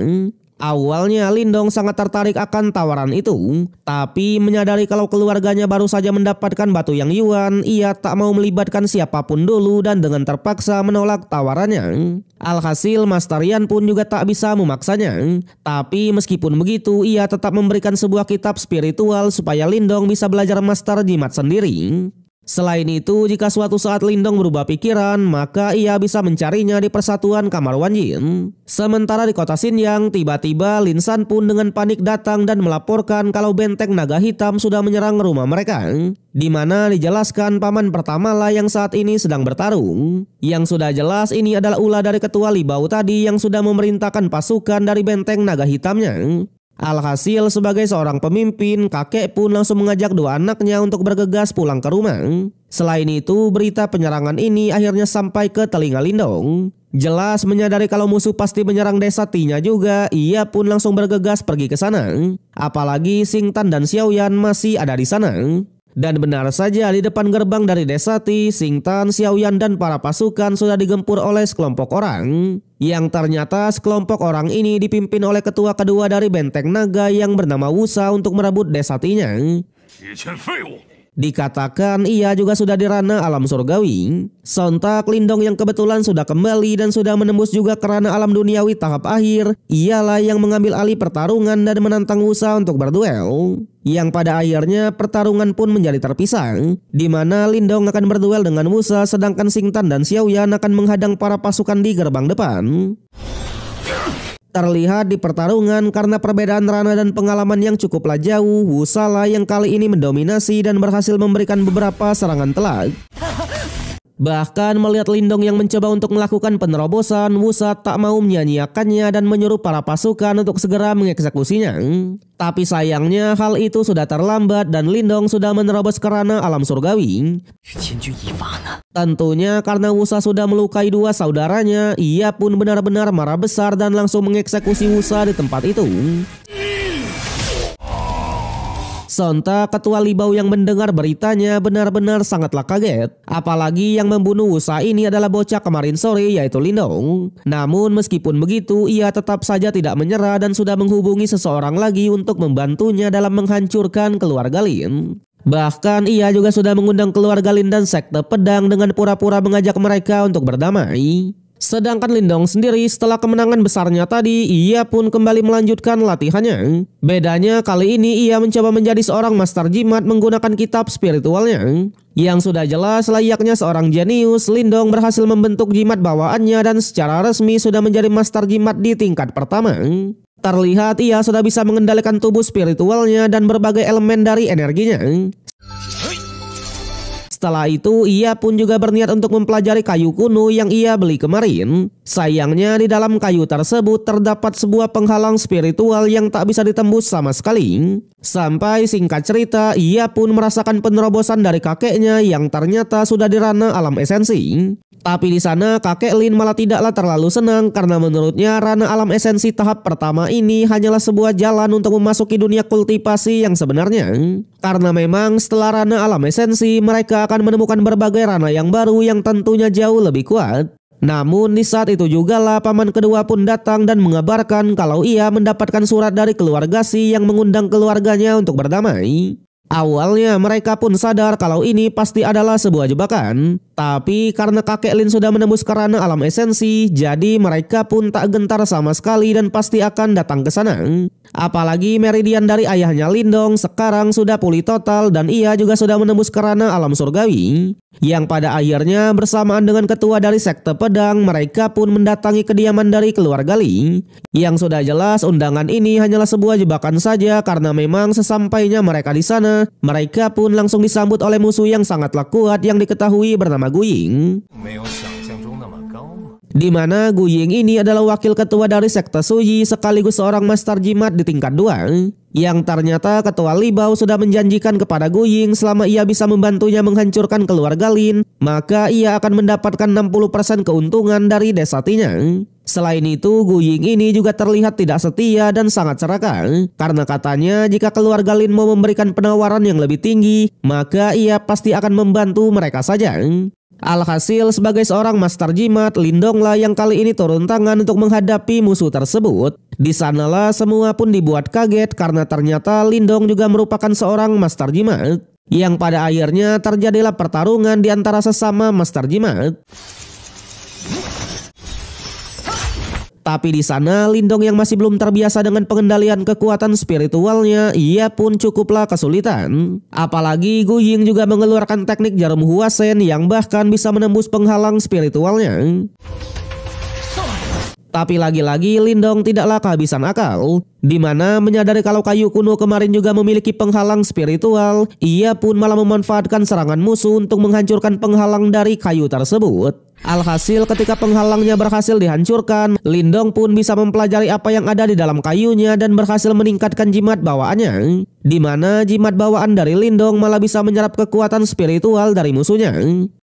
Awalnya Lindong sangat tertarik akan tawaran itu, tapi menyadari kalau keluarganya baru saja mendapatkan batu yang yuan, ia tak mau melibatkan siapapun dulu dan dengan terpaksa menolak tawarannya. Alhasil Master Yan pun juga tak bisa memaksanya, tapi meskipun begitu ia tetap memberikan sebuah kitab spiritual supaya Lindong bisa belajar Master Jimat sendiri. Selain itu, jika suatu saat Lindong berubah pikiran, maka ia bisa mencarinya di persatuan kamar Wanjin. Sementara di kota Xinyang, tiba-tiba Lin San pun dengan panik datang dan melaporkan kalau benteng naga hitam sudah menyerang rumah mereka. Di mana dijelaskan paman pertama lah yang saat ini sedang bertarung. Yang sudah jelas ini adalah ulah dari ketua Li Bao tadi yang sudah memerintahkan pasukan dari benteng naga hitamnya. Alhasil sebagai seorang pemimpin, kakek pun langsung mengajak dua anaknya untuk bergegas pulang ke rumah. Selain itu, berita penyerangan ini akhirnya sampai ke telinga Lindong. Jelas menyadari kalau musuh pasti menyerang desa Tinya juga, ia pun langsung bergegas pergi ke sana. Apalagi Xing Tan dan Xiao Yan masih ada di sana. Dan benar saja di depan gerbang dari desa Ti, Xing Tan, Xiao Yan dan para pasukan sudah digempur oleh sekelompok orang. Yang ternyata sekelompok orang ini dipimpin oleh ketua kedua dari benteng naga yang bernama Wusa untuk merebut desa Tinya. Dikatakan ia juga sudah di ranah alam surgawi. Sontak Lindong yang kebetulan sudah kembali dan sudah menembus juga ke ranah alam duniawi tahap akhir, ialah yang mengambil alih pertarungan dan menantang Wusa untuk berduel. Yang pada akhirnya pertarungan pun menjadi terpisah, di mana Lindong akan berduel dengan Wusa sedangkan Xing Tan dan Xiao Yan akan menghadang para pasukan di gerbang depan. Terlihat di pertarungan karena perbedaan ranah dan pengalaman yang cukuplah jauh, Wusa lah yang kali ini mendominasi dan berhasil memberikan beberapa serangan telak. Bahkan melihat Lindong yang mencoba untuk melakukan penerobosan, Wusa tak mau menyia-nyiakannya dan menyuruh para pasukan untuk segera mengeksekusinya. Tapi sayangnya hal itu sudah terlambat dan Lindong sudah menerobos ke ranah alam surgawi. Tentunya karena Wusa sudah melukai dua saudaranya, ia pun benar-benar marah besar dan langsung mengeksekusi Wusa di tempat itu. Sontak ketua Li Bao yang mendengar beritanya benar-benar sangatlah kaget. Apalagi yang membunuh Wusa ini adalah bocah kemarin sore yaitu Lindong. Namun meskipun begitu ia tetap saja tidak menyerah dan sudah menghubungi seseorang lagi untuk membantunya dalam menghancurkan keluarga Lin. Bahkan ia juga sudah mengundang keluarga Lin dan sekte pedang dengan pura-pura mengajak mereka untuk berdamai. Sedangkan Lindong sendiri setelah kemenangan besarnya tadi, ia pun kembali melanjutkan latihannya. Bedanya kali ini ia mencoba menjadi seorang Master Jimat menggunakan kitab spiritualnya. Yang sudah jelas layaknya seorang jenius, Lindong berhasil membentuk jimat bawaannya dan secara resmi sudah menjadi Master Jimat di tingkat pertama. Terlihat ia sudah bisa mengendalikan tubuh spiritualnya dan berbagai elemen dari energinya. Setelah itu, ia pun juga berniat untuk mempelajari kayu kuno yang ia beli kemarin. Sayangnya di dalam kayu tersebut terdapat sebuah penghalang spiritual yang tak bisa ditembus sama sekali. Sampai singkat cerita, ia pun merasakan penerobosan dari kakeknya yang ternyata sudah di ranah alam esensi. Tapi di sana kakek Lin malah tidaklah terlalu senang karena menurutnya ranah alam esensi tahap pertama ini hanyalah sebuah jalan untuk memasuki dunia kultivasi yang sebenarnya. Karena memang setelah ranah alam esensi mereka akan menemukan berbagai ranah yang baru yang tentunya jauh lebih kuat. Namun di saat itu jugalah paman kedua pun datang dan mengabarkan kalau ia mendapatkan surat dari keluarga Si yang mengundang keluarganya untuk berdamai. Awalnya mereka pun sadar kalau ini pasti adalah sebuah jebakan. Tapi karena kakek Lin sudah menembus kerana alam esensi, jadi mereka pun tak gentar sama sekali dan pasti akan datang ke sana. Apalagi meridian dari ayahnya Lindong sekarang sudah pulih total dan ia juga sudah menembus kerana alam surgawi. Yang pada akhirnya bersamaan dengan ketua dari sekte pedang, mereka pun mendatangi kediaman dari keluarga Li. Yang sudah jelas undangan ini hanyalah sebuah jebakan saja karena memang sesampainya mereka di sana, mereka pun langsung disambut oleh musuh yang sangatlah kuat yang diketahui bernama Gu Ying. Di mana Gu Ying ini adalah wakil ketua dari sekte Suyi sekaligus seorang master jimat di tingkat 2. Yang ternyata ketua Li Bao sudah menjanjikan kepada Gu Ying selama ia bisa membantunya menghancurkan keluarga Lin, maka ia akan mendapatkan 60% keuntungan dari desatinya. Selain itu, Gu Ying ini juga terlihat tidak setia dan sangat serakah, karena katanya jika keluarga Lin mau memberikan penawaran yang lebih tinggi, maka ia pasti akan membantu mereka saja. Alhasil sebagai seorang master jimat, Lindong lah yang kali ini turun tangan untuk menghadapi musuh tersebut. Di sanalah semua pun dibuat kaget karena ternyata Lindong juga merupakan seorang master jimat. Yang pada akhirnya terjadilah pertarungan di antara sesama master jimat. Tapi di sana Lindong yang masih belum terbiasa dengan pengendalian kekuatan spiritualnya, ia pun cukuplah kesulitan. Apalagi Gu Ying juga mengeluarkan teknik jarum Huasen yang bahkan bisa menembus penghalang spiritualnya. Tapi lagi-lagi Lindong tidaklah kehabisan akal. Di mana menyadari kalau kayu kuno kemarin juga memiliki penghalang spiritual, ia pun malah memanfaatkan serangan musuh untuk menghancurkan penghalang dari kayu tersebut. Alhasil ketika penghalangnya berhasil dihancurkan, Lindong pun bisa mempelajari apa yang ada di dalam kayunya dan berhasil meningkatkan jimat bawaannya. Di mana jimat bawaan dari Lindong malah bisa menyerap kekuatan spiritual dari musuhnya.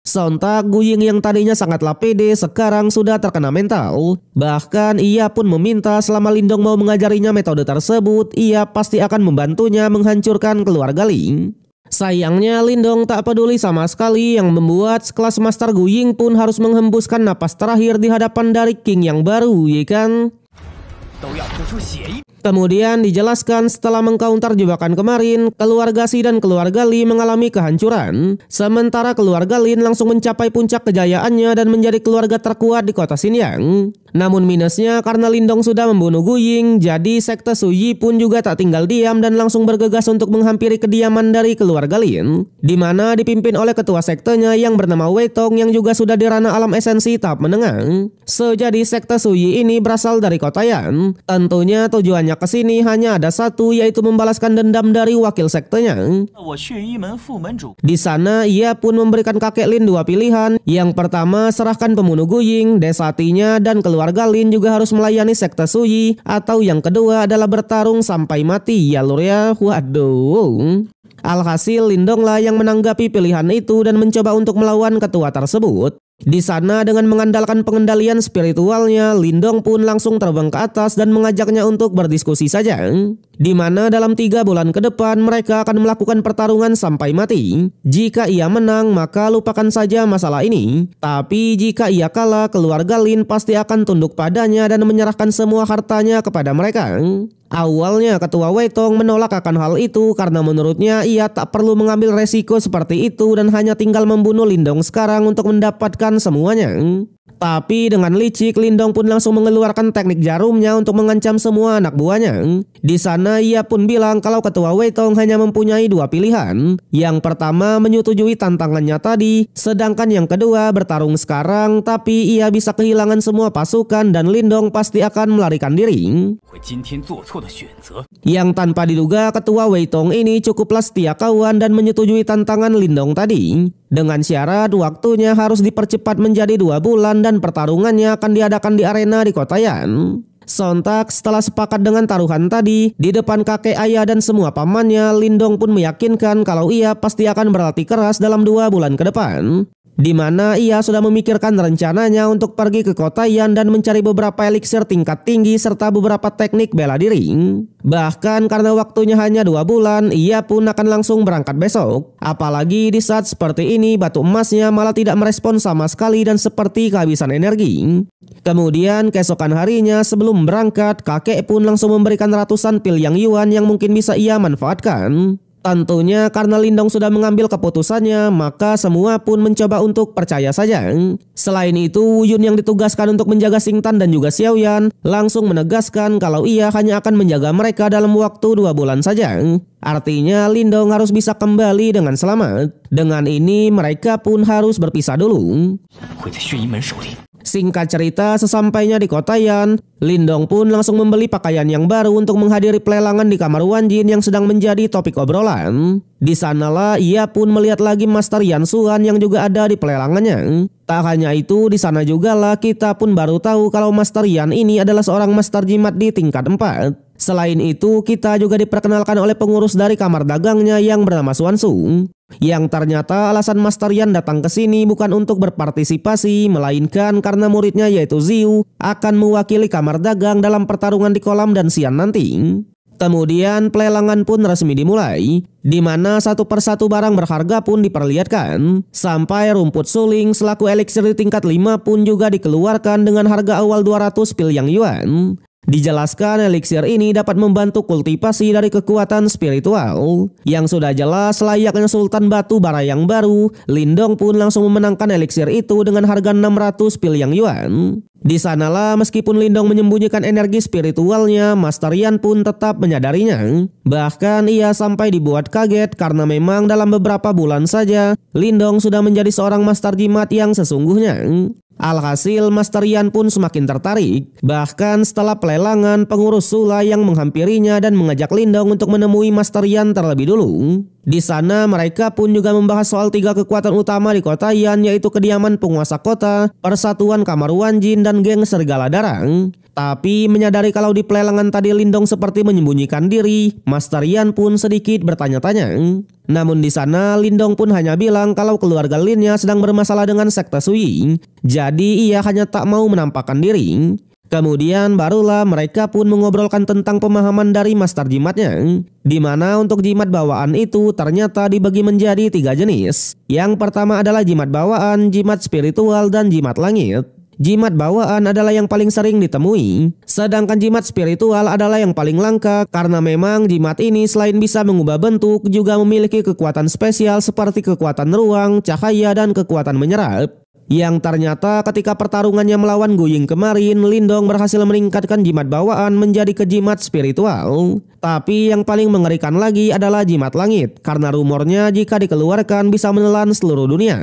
Sontak Gu Ying yang tadinya sangatlah pede sekarang sudah terkena mental. Bahkan ia pun meminta selama Lindong mau mengajarinya metode tersebut, ia pasti akan membantunya menghancurkan keluarga Li. Sayangnya Lindong tak peduli sama sekali yang membuat sekelas Master Gu Ying pun harus menghembuskan napas terakhir di hadapan dari King yang baru, ya kan? Kemudian dijelaskan setelah mengcounter jebakan kemarin, keluarga Si dan keluarga Li mengalami kehancuran. Sementara keluarga Lin langsung mencapai puncak kejayaannya dan menjadi keluarga terkuat di kota Xinjiang. Namun minusnya karena Lindong sudah membunuh Gu Ying, jadi sekte Suyi pun juga tak tinggal diam dan langsung bergegas untuk menghampiri kediaman dari keluarga Lin. Di mana dipimpin oleh ketua sektenya yang bernama Wei Tong yang juga sudah di ranah alam esensi tahap menengah. Jadi sekte Suyi ini berasal dari kota Yan. Tentunya tujuannya ke sini hanya ada satu, yaitu membalaskan dendam dari wakil sektenya. Di sana ia pun memberikan kakek Lin dua pilihan. Yang pertama, serahkan pembunuh Gu Ying, desatinya, dan keluarga Lin juga harus melayani sekte Suyi. Atau yang kedua adalah bertarung sampai mati. Ya lur ya, waduh. Alhasil Lindong lah yang menanggapi pilihan itu dan mencoba untuk melawan ketua tersebut. Di sana dengan mengandalkan pengendalian spiritualnya, Lindong pun langsung terbang ke atas dan mengajaknya untuk berdiskusi saja. Di mana dalam 3 bulan ke depan mereka akan melakukan pertarungan sampai mati. Jika ia menang maka lupakan saja masalah ini. Tapi jika ia kalah, keluarga Lin pasti akan tunduk padanya dan menyerahkan semua hartanya kepada mereka. Awalnya ketua Wei Tong menolak akan hal itu karena menurutnya ia tak perlu mengambil resiko seperti itu dan hanya tinggal membunuh Lindong sekarang untuk mendapatkan semuanya. Tapi dengan licik, Lindong pun langsung mengeluarkan teknik jarumnya untuk mengancam semua anak buahnya. Di sana ia pun bilang kalau ketua Wei Tong hanya mempunyai 2 pilihan. Yang pertama menyetujui tantangannya tadi, sedangkan yang kedua bertarung sekarang tapi ia bisa kehilangan semua pasukan dan Lindong pasti akan melarikan diri. Yang tanpa diduga ketua Wei Tong ini cukuplah setia kawan dan menyetujui tantangan Lindong tadi. Dengan syarat waktunya harus dipercepat menjadi 2 bulan dan pertarungannya akan diadakan di arena di kota Yan. Sontak setelah sepakat dengan taruhan tadi, di depan kakek ayah dan semua pamannya, Lindong pun meyakinkan kalau ia pasti akan berlatih keras dalam 2 bulan ke depan. Di mana ia sudah memikirkan rencananya untuk pergi ke kota Yan dan mencari beberapa eliksir tingkat tinggi serta beberapa teknik bela diri. Bahkan karena waktunya hanya 2 bulan, ia pun akan langsung berangkat besok. Apalagi di saat seperti ini batu emasnya malah tidak merespon sama sekali dan seperti kehabisan energi. Kemudian keesokan harinya sebelum berangkat, kakek pun langsung memberikan ratusan pil yang yuan yang mungkin bisa ia manfaatkan. Tentunya karena Lindong sudah mengambil keputusannya, maka semua pun mencoba untuk percaya saja. Selain itu, Wu Yun yang ditugaskan untuk menjaga Xingtan dan juga Xiaoyan langsung menegaskan kalau ia hanya akan menjaga mereka dalam waktu 2 bulan saja. Artinya Lindong harus bisa kembali dengan selamat. Dengan ini mereka pun harus berpisah dulu. Singkat cerita, sesampainya di kota Yan, Lindong pun langsung membeli pakaian yang baru untuk menghadiri pelelangan di kamar Wan Jin yang sedang menjadi topik obrolan. Di sanalah ia pun melihat lagi Master Yan Xuan yang juga ada di pelelangannya. Tak hanya itu, di sana juga lah kita pun baru tahu kalau Master Yan ini adalah seorang master jimat di tingkat 4. Selain itu, kita juga diperkenalkan oleh pengurus dari kamar dagangnya yang bernama Xuan Su. Yang ternyata alasan Master Yan datang ke sini bukan untuk berpartisipasi, melainkan karena muridnya yaitu Ziyu akan mewakili kamar dagang dalam pertarungan di kolam dan Xian nanti. Kemudian pelelangan pun resmi dimulai, di mana satu persatu barang berharga pun diperlihatkan. Sampai rumput suling selaku eliksir di tingkat 5 pun juga dikeluarkan dengan harga awal 200 pilyang yuan. Dijelaskan eliksir ini dapat membantu kultivasi dari kekuatan spiritual. Yang sudah jelas layaknya Sultan Batu Bara yang baru, Lindong pun langsung memenangkan eliksir itu dengan harga 600 pilyang yuan. Di sanalah meskipun Lindong menyembunyikan energi spiritualnya, Master Yan pun tetap menyadarinya. Bahkan ia sampai dibuat kaget karena memang dalam beberapa bulan saja Lindong sudah menjadi seorang master jimat yang sesungguhnya. Alhasil Master Yan pun semakin tertarik. Bahkan setelah pelelangan, pengurus Sula yang menghampirinya dan mengajak Lindong untuk menemui Master Yan terlebih dulu. Di sana mereka pun juga membahas soal 3 kekuatan utama di kota Yan, yaitu kediaman penguasa kota, persatuan kamar Wan Jin, dan geng serigala darang. Tapi menyadari kalau di pelelangan tadi Lindong seperti menyembunyikan diri, Master Yan pun sedikit bertanya-tanya. Namun di sana Lindong pun hanya bilang kalau keluarga Linnya sedang bermasalah dengan sekte Sui. Jadi ia hanya tak mau menampakkan diri. Kemudian barulah mereka pun mengobrolkan tentang pemahaman dari master jimatnya, di mana untuk jimat bawaan itu ternyata dibagi menjadi 3 jenis. Yang pertama adalah jimat bawaan, jimat spiritual, dan jimat langit. Jimat bawaan adalah yang paling sering ditemui, sedangkan jimat spiritual adalah yang paling langka karena memang jimat ini selain bisa mengubah bentuk juga memiliki kekuatan spesial seperti kekuatan ruang, cahaya, dan kekuatan menyerap. Yang ternyata ketika pertarungannya melawan Gu Ying kemarin, Lindong berhasil meningkatkan jimat bawaan menjadi ke jimat spiritual. Tapi yang paling mengerikan lagi adalah jimat langit, karena rumornya jika dikeluarkan bisa menelan seluruh dunia.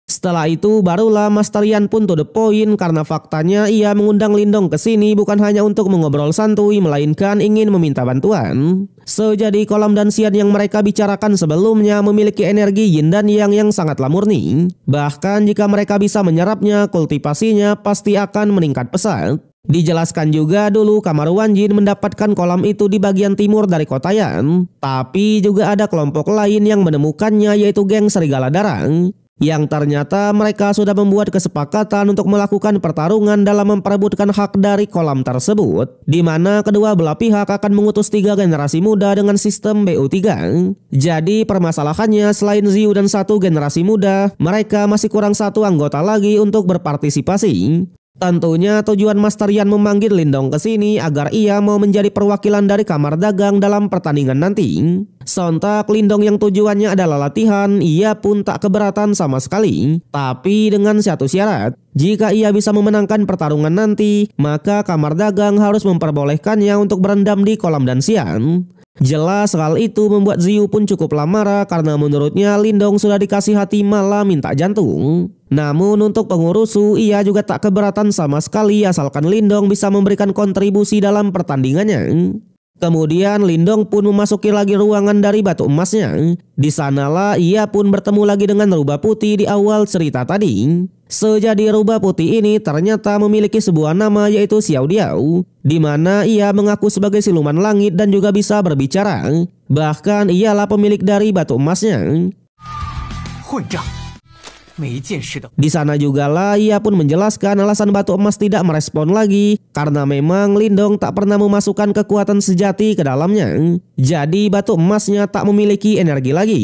Setelah itu barulah Master Yan pun to the point karena faktanya ia mengundang Lindong ke sini bukan hanya untuk mengobrol santuy melainkan ingin meminta bantuan. Jadi kolam dan Xian yang mereka bicarakan sebelumnya memiliki energi yin dan yang sangatlah murni. Bahkan jika mereka bisa menyerapnya, kultivasinya pasti akan meningkat pesat. Dijelaskan juga dulu kamar Wan Jin mendapatkan kolam itu di bagian timur dari kota Yan. Tapi juga ada kelompok lain yang menemukannya yaitu geng serigala darang. Yang ternyata mereka sudah membuat kesepakatan untuk melakukan pertarungan dalam memperebutkan hak dari kolam tersebut, di mana kedua belah pihak akan mengutus 3 generasi muda dengan sistem BU3. Jadi permasalahannya selain Ziyu dan 1 generasi muda, mereka masih kurang 1 anggota lagi untuk berpartisipasi. Tentunya tujuan Master Yan memanggil Lindong ke sini agar ia mau menjadi perwakilan dari kamar dagang dalam pertandingan nanti. Sontak Lindong yang tujuannya adalah latihan, ia pun tak keberatan sama sekali. Tapi dengan satu syarat, jika ia bisa memenangkan pertarungan nanti, maka kamar dagang harus memperbolehkannya untuk berendam di kolam dan Xian. Jelas hal itu membuat Ziyu pun cukuplah marah karena menurutnya Lindong sudah dikasih hati malah minta jantung. Namun untuk pengurus Su, ia juga tak keberatan sama sekali asalkan Lindong bisa memberikan kontribusi dalam pertandingannya. Kemudian Lindong pun memasuki lagi ruangan dari batu emasnya. Di sanalah ia pun bertemu lagi dengan rubah putih di awal cerita tadi. Sejadi rubah putih ini ternyata memiliki sebuah nama yaitu Xiao Diao, di mana ia mengaku sebagai siluman langit dan juga bisa berbicara. Bahkan ialah pemilik dari batu emasnya. Di sana jugalah ia pun menjelaskan alasan batu emas tidak merespon lagi karena memang Lindong tak pernah memasukkan kekuatan sejati ke dalamnya. Jadi batu emasnya tak memiliki energi lagi.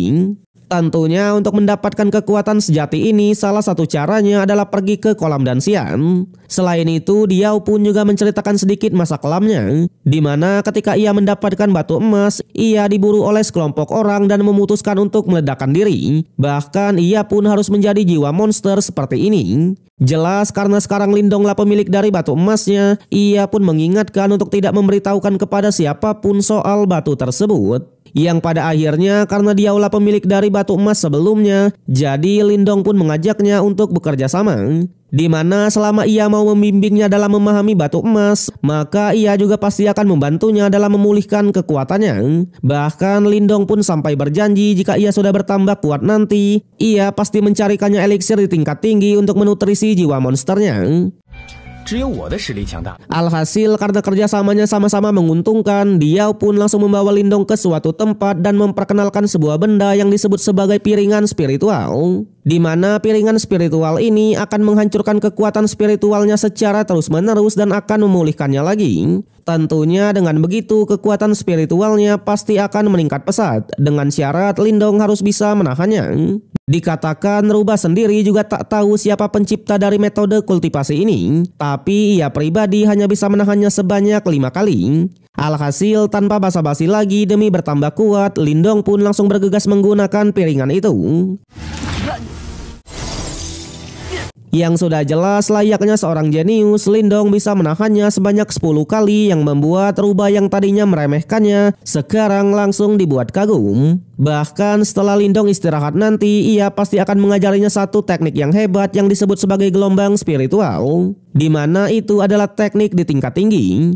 Tentunya untuk mendapatkan kekuatan sejati ini salah satu caranya adalah pergi ke kolam Danxian. Selain itu dia pun juga menceritakan sedikit masa kelamnya, di mana ketika ia mendapatkan batu emas, ia diburu oleh sekelompok orang dan memutuskan untuk meledakkan diri. Bahkan ia pun harus menjadi jiwa monster seperti ini. Jelas karena sekarang Lindonglah pemilik dari batu emasnya, ia pun mengingatkan untuk tidak memberitahukan kepada siapapun soal batu tersebut. Yang pada akhirnya karena dialah pemilik dari batu emas sebelumnya, jadi Lindong pun mengajaknya untuk bekerja sama. Di mana selama ia mau membimbingnya dalam memahami batu emas, maka ia juga pasti akan membantunya dalam memulihkan kekuatannya. Bahkan Lindong pun sampai berjanji jika ia sudah bertambah kuat nanti, ia pasti mencarikannya eliksir di tingkat tinggi untuk menutrisi jiwa monsternya. Alhasil karena kerjasamanya sama-sama menguntungkan, dia pun langsung membawa Lindong ke suatu tempat dan memperkenalkan sebuah benda yang disebut sebagai piringan spiritual. Di mana piringan spiritual ini akan menghancurkan kekuatan spiritualnya secara terus-menerus dan akan memulihkannya lagi. Tentunya dengan begitu kekuatan spiritualnya pasti akan meningkat pesat, dengan syarat Lindong harus bisa menahannya. Dikatakan Rubah sendiri juga tak tahu siapa pencipta dari metode kultivasi ini, tapi ia pribadi hanya bisa menahannya sebanyak 5 kali. Alhasil tanpa basa-basi lagi demi bertambah kuat, Lindong pun langsung bergegas menggunakan piringan itu. Yang sudah jelas layaknya seorang jenius, Lindong bisa menahannya sebanyak 10 kali yang membuat Rubah yang tadinya meremehkannya sekarang langsung dibuat kagum. Bahkan setelah Lindong istirahat nanti, ia pasti akan mengajarinya satu teknik yang hebat yang disebut sebagai gelombang spiritual, di mana itu adalah teknik di tingkat tinggi.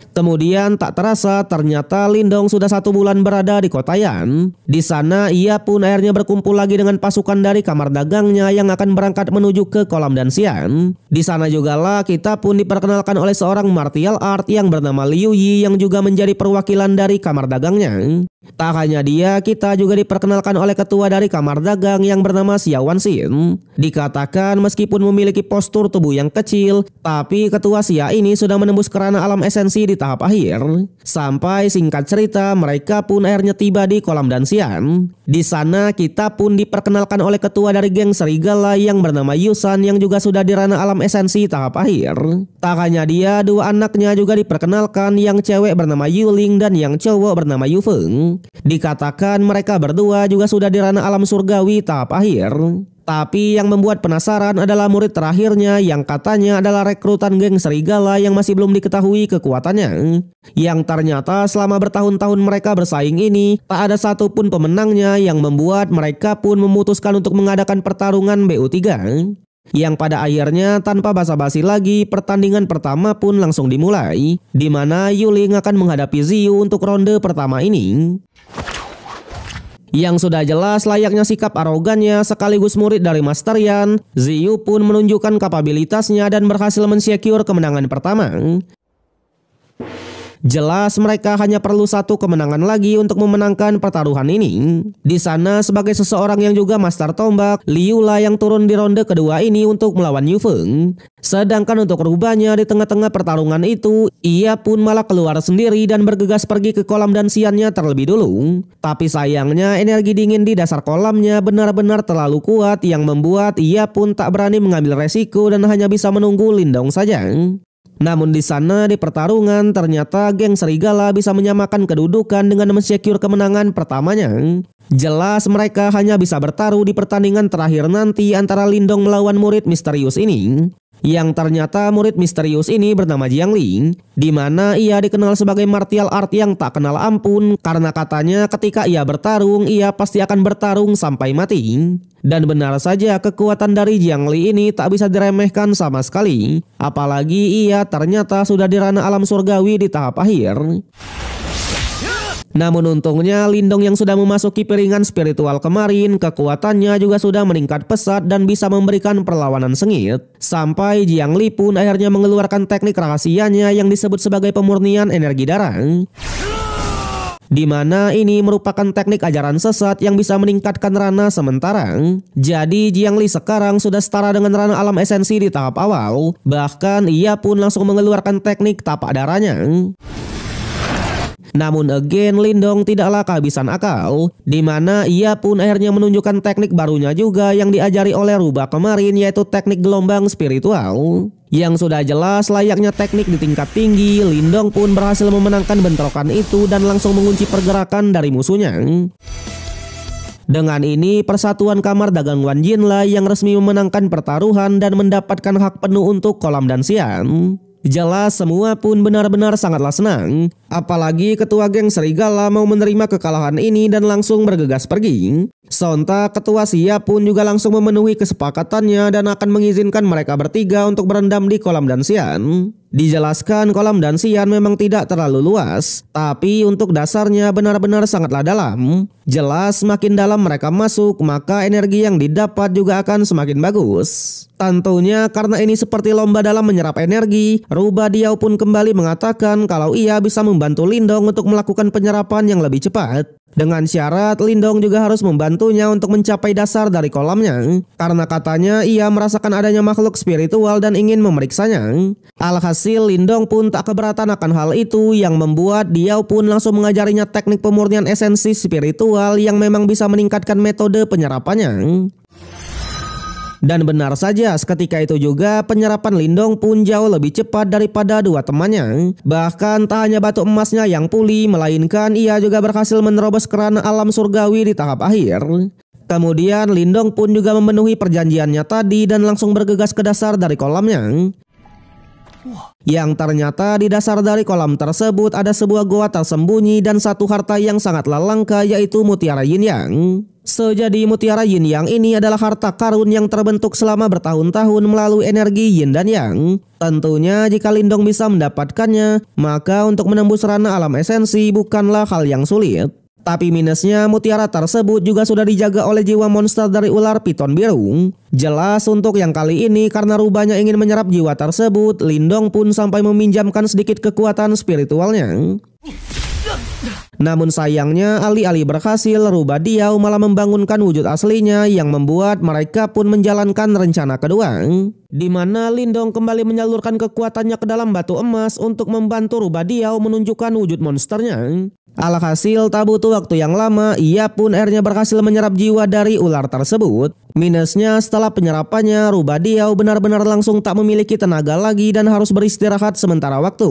Kemudian tak terasa ternyata Lindong sudah 1 bulan berada di kota Yan. Di sana ia pun akhirnya berkumpul lagi dengan pasukan dari kamar dagangnya yang akan berangkat menuju ke kolam Danxian. Di sana jugalah kita pun diperkenalkan oleh seorang martial art yang bernama Liu Yi yang juga menjadi perwakilan dari kamar dagangnya. Tak hanya dia, kita juga diperkenalkan oleh ketua dari kamar dagang yang bernama Xiao Wanxin. Dikatakan meskipun memiliki postur tubuh yang kecil, tapi ketua Xia ini sudah menembus kerana alam esensi di tahap akhir. Sampai singkat cerita mereka pun akhirnya tiba di kolam Danxian. Di sana kita pun diperkenalkan oleh ketua dari geng serigala yang bernama Yusan yang juga sudah di ranah alam esensi tahap akhir. Tak hanya dia, 2 anaknya juga diperkenalkan, yang cewek bernama Yuling dan yang cowok bernama Yufeng. Dikatakan mereka berdua juga sudah di ranah alam surgawi tahap akhir. Tapi yang membuat penasaran adalah murid terakhirnya yang katanya adalah rekrutan geng serigala yang masih belum diketahui kekuatannya. Yang ternyata selama bertahun-tahun mereka bersaing ini, tak ada satupun pemenangnya, yang membuat mereka pun memutuskan untuk mengadakan pertarungan BO3. Yang pada akhirnya tanpa basa-basi lagi, pertandingan pertama pun langsung dimulai, di mana Yuling akan menghadapi Ziyu untuk ronde pertama ini. Yang sudah jelas layaknya sikap arogannya sekaligus murid dari Master Yan, Ziyu pun menunjukkan kapabilitasnya dan berhasil mensecure kemenangan pertama. Jelas mereka hanya perlu 1 kemenangan lagi untuk memenangkan pertaruhan ini. Di sana sebagai seseorang yang juga master tombak, Liu lah yang turun di ronde kedua ini untuk melawan Yufeng. Sedangkan untuk rubahnya di tengah-tengah pertarungan itu, ia pun malah keluar sendiri dan bergegas pergi ke kolam Danxiannya terlebih dulu. Tapi sayangnya energi dingin di dasar kolamnya benar-benar terlalu kuat yang membuat ia pun tak berani mengambil resiko dan hanya bisa menunggu Lindong saja. Namun di sana di pertarungan ternyata geng serigala bisa menyamakan kedudukan dengan mensecure kemenangan pertamanya. Jelas mereka hanya bisa bertaruh di pertandingan terakhir nanti antara Lindong melawan murid misterius ini. Yang ternyata murid misterius ini bernama Jiangling, di mana ia dikenal sebagai martial art yang tak kenal ampun karena katanya ketika ia bertarung ia pasti akan bertarung sampai mati. Dan benar saja kekuatan dari Jiangling ini tak bisa diremehkan sama sekali, apalagi ia ternyata sudah di ranah alam surgawi di tahap akhir. Namun untungnya Lindong yang sudah memasuki piringan spiritual kemarin, kekuatannya juga sudah meningkat pesat dan bisa memberikan perlawanan sengit. Sampai Jiangli pun akhirnya mengeluarkan teknik rahasianya yang disebut sebagai pemurnian energi darah. Di mana ini merupakan teknik ajaran sesat yang bisa meningkatkan ranah sementara. Jadi Jiangli sekarang sudah setara dengan ranah alam esensi di tahap awal. Bahkan ia pun langsung mengeluarkan teknik tapak darahnya. Namun again, Lindong tidaklah kehabisan akal, di mana ia pun akhirnya menunjukkan teknik barunya juga yang diajari oleh Ruba kemarin, yaitu teknik gelombang spiritual. Yang sudah jelas layaknya teknik di tingkat tinggi, Lindong pun berhasil memenangkan bentrokan itu dan langsung mengunci pergerakan dari musuhnya. Dengan ini, Persatuan Kamar Dagang Wan Jinlah yang resmi memenangkan pertaruhan dan mendapatkan hak penuh untuk kolam dan Xian. Jelas semua pun benar-benar sangatlah senang. Apalagi ketua geng serigala mau menerima kekalahan ini dan langsung bergegas pergi. Sontak ketua Xia pun juga langsung memenuhi kesepakatannya dan akan mengizinkan mereka bertiga untuk berendam di kolam dan Xian. Dijelaskan kolam dan Xian memang tidak terlalu luas, tapi untuk dasarnya benar-benar sangatlah dalam. Jelas semakin dalam mereka masuk, maka energi yang didapat juga akan semakin bagus. Tentunya karena ini seperti lomba dalam menyerap energi, Ruba Diao pun kembali mengatakan kalau ia bisa membantu Lindong untuk melakukan penyerapan yang lebih cepat. Dengan syarat Lindong juga harus membantunya untuk mencapai dasar dari kolamnya, karena katanya ia merasakan adanya makhluk spiritual dan ingin memeriksanya. Alhasil Lindong pun tak keberatan akan hal itu, yang membuat Diao pun langsung mengajarinya teknik pemurnian esensi spiritual yang memang bisa meningkatkan metode penyerapannya. Dan benar saja, seketika itu juga penyerapan Lindong pun jauh lebih cepat daripada dua temannya. Bahkan tak hanya batu emasnya yang pulih, melainkan ia juga berhasil menerobos kerana alam surgawi di tahap akhir. Kemudian Lindong pun juga memenuhi perjanjiannya tadi dan langsung bergegas ke dasar dari kolamnya. Yang ternyata di dasar dari kolam tersebut ada sebuah goa tersembunyi dan satu harta yang sangatlah langka, yaitu mutiara yin yang. Jadi mutiara yin yang ini adalah harta karun yang terbentuk selama bertahun-tahun melalui energi yin dan yang. Tentunya jika Lindong bisa mendapatkannya, maka untuk menembus ranah alam esensi bukanlah hal yang sulit. Tapi minusnya mutiara tersebut juga sudah dijaga oleh jiwa monster dari ular piton biru. Jelas untuk yang kali ini karena rubahnya ingin menyerap jiwa tersebut, Lindong pun sampai meminjamkan sedikit kekuatan spiritualnya. Namun sayangnya alih-alih berhasil, Ruba Diao malah membangunkan wujud aslinya yang membuat mereka pun menjalankan rencana kedua, di mana Lindong kembali menyalurkan kekuatannya ke dalam batu emas untuk membantu Ruba Diao menunjukkan wujud monsternya. Alhasil tak butuh waktu yang lama, ia pun akhirnya berhasil menyerap jiwa dari ular tersebut. Minusnya setelah penyerapannya, Ruba Diao benar-benar langsung tak memiliki tenaga lagi dan harus beristirahat sementara waktu.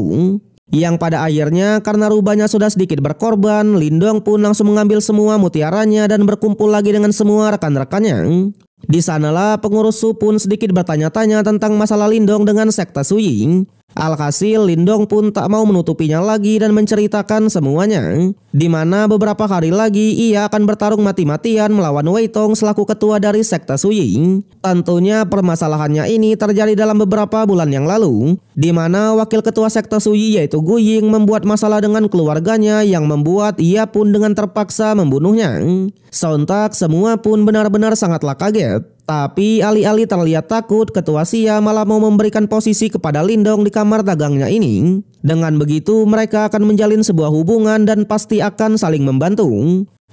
Yang pada akhirnya karena rubahnya sudah sedikit berkorban, Lindong pun langsung mengambil semua mutiaranya dan berkumpul lagi dengan semua rekan-rekannya. Di sanalah pengurus Su pun sedikit bertanya-tanya tentang masalah Lindong dengan sekte Su Ying. Alhasil Lindong pun tak mau menutupinya lagi dan menceritakan semuanya, di mana beberapa hari lagi ia akan bertarung mati-matian melawan Wei Tong selaku ketua dari sekte Su Ying. Tentunya permasalahannya ini terjadi dalam beberapa bulan yang lalu, di mana wakil ketua sekte Su Yi yaitu Gu Ying membuat masalah dengan keluarganya yang membuat ia pun dengan terpaksa membunuhnya. Sontak semua pun benar-benar sangatlah kaget. Tapi alih-alih terlihat takut, ketua Xia malah mau memberikan posisi kepada Lindong di kamar dagangnya ini. Dengan begitu mereka akan menjalin sebuah hubungan dan pasti akan saling membantu.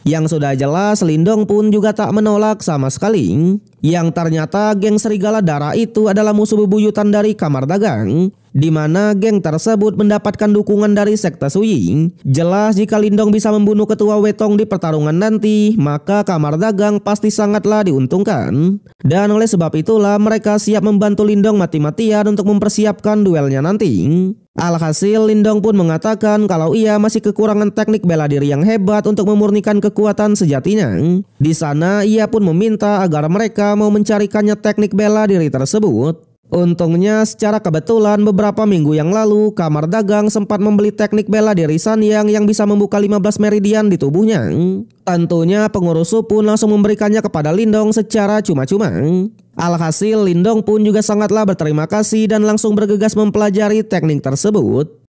Yang sudah jelas Lindong pun juga tak menolak sama sekali. Yang ternyata geng serigala darah itu adalah musuh bebuyutan dari kamar dagang, di mana geng tersebut mendapatkan dukungan dari sekte Su Ying. Jelas jika Lindong bisa membunuh ketua Wei Tong di pertarungan nanti, maka kamar dagang pasti sangatlah diuntungkan. Dan oleh sebab itulah mereka siap membantu Lindong mati-matian untuk mempersiapkan duelnya nanti. Alhasil Lindong pun mengatakan kalau ia masih kekurangan teknik bela diri yang hebat untuk memurnikan kekuatan sejatinya. Di sana ia pun meminta agar mereka mau mencarikannya teknik bela diri tersebut. Untungnya secara kebetulan beberapa minggu yang lalu kamar dagang sempat membeli teknik bela diri Sanyang yang bisa membuka 15 meridian di tubuhnya. Tentunya pengurus Su pun langsung memberikannya kepada Lindong secara cuma-cuma. Alhasil Lindong pun juga sangatlah berterima kasih dan langsung bergegas mempelajari teknik tersebut.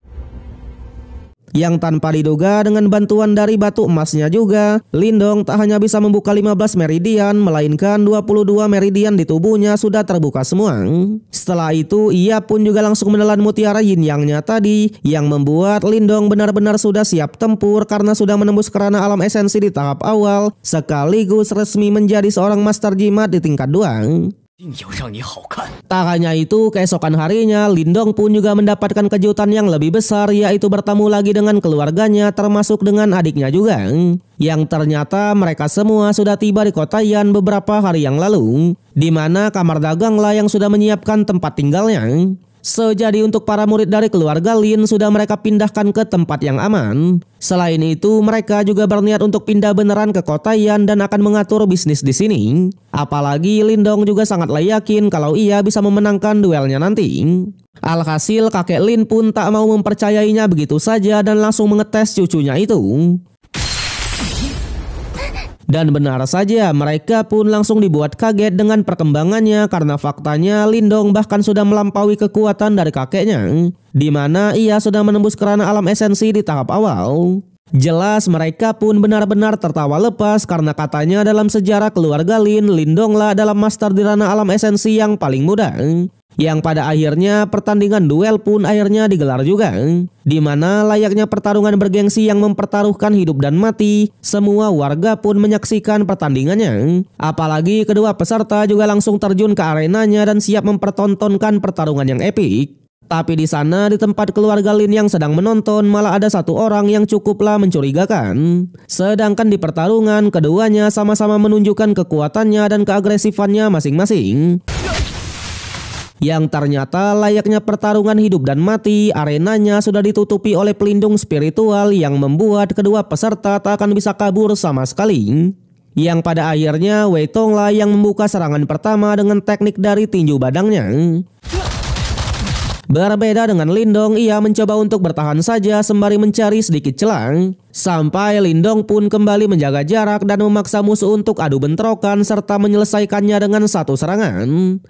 Yang tanpa diduga dengan bantuan dari batu emasnya juga, Lindong tak hanya bisa membuka 15 meridian, melainkan 22 meridian di tubuhnya sudah terbuka semua. Setelah itu ia pun juga langsung menelan mutiara yin yangnya tadi, yang membuat Lindong benar-benar sudah siap tempur karena sudah menembus kerana alam esensi di tahap awal, sekaligus resmi menjadi seorang master jimat di tingkat 2. Tak hanya itu, keesokan harinya Lindong pun juga mendapatkan kejutan yang lebih besar, yaitu bertemu lagi dengan keluarganya termasuk dengan adiknya juga. Yang ternyata mereka semua sudah tiba di kota Yan beberapa hari yang lalu, di mana kamar daganglah yang sudah menyiapkan tempat tinggalnya. Jadi untuk para murid dari keluarga Lin sudah mereka pindahkan ke tempat yang aman. Selain itu, mereka juga berniat untuk pindah beneran ke kota Yan dan akan mengatur bisnis di sini. Apalagi Lindong juga sangatlah yakin kalau ia bisa memenangkan duelnya nanti. Alhasil kakek Lin pun tak mau mempercayainya begitu saja dan langsung mengetes cucunya itu. Dan benar saja, mereka pun langsung dibuat kaget dengan perkembangannya karena faktanya Lindong bahkan sudah melampaui kekuatan dari kakeknya, di mana ia sudah menembus kerana alam esensi di tahap awal. Jelas mereka pun benar-benar tertawa lepas karena katanya dalam sejarah keluarga Lin, Lindonglah adalah master di ranah alam esensi yang paling muda. Yang pada akhirnya pertandingan duel pun akhirnya digelar juga, di mana layaknya pertarungan bergengsi yang mempertaruhkan hidup dan mati, semua warga pun menyaksikan pertandingannya. Apalagi kedua peserta juga langsung terjun ke arenanya dan siap mempertontonkan pertarungan yang epik. Tapi di sana di tempat keluarga Lin yang sedang menonton malah ada satu orang yang cukuplah mencurigakan. Sedangkan di pertarungan keduanya sama-sama menunjukkan kekuatannya dan keagresifannya masing-masing. Yang ternyata layaknya pertarungan hidup dan mati, arenanya sudah ditutupi oleh pelindung spiritual yang membuat kedua peserta tak akan bisa kabur sama sekali. Yang pada akhirnya Wei Tonglah yang membuka serangan pertama dengan teknik dari tinju badangnya. Berbeda dengan Lindong, ia mencoba untuk bertahan saja sembari mencari sedikit celah. Sampai Lindong pun kembali menjaga jarak dan memaksa musuh untuk adu bentrokan serta menyelesaikannya dengan satu serangan.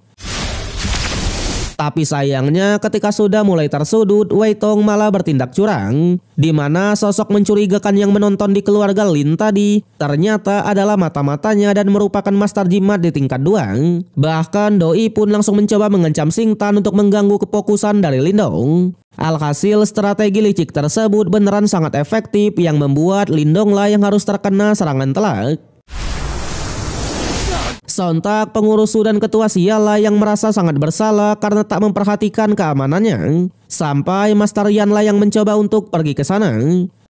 Tapi sayangnya ketika sudah mulai tersudut, Wei Tong malah bertindak curang, di mana sosok mencurigakan yang menonton di keluarga Lin tadi ternyata adalah mata-matanya dan merupakan master jimat di tingkat 2. Bahkan Doi pun langsung mencoba mengancam Xing Tan untuk mengganggu kefokusan dari Lindong. Alhasil strategi licik tersebut beneran sangat efektif yang membuat Lindonglah yang harus terkena serangan telak. Sontak pengurus Su dan ketua Sialah yang merasa sangat bersalah karena tak memperhatikan keamanannya. Sampai Master Yanlah yang mencoba untuk pergi ke sana.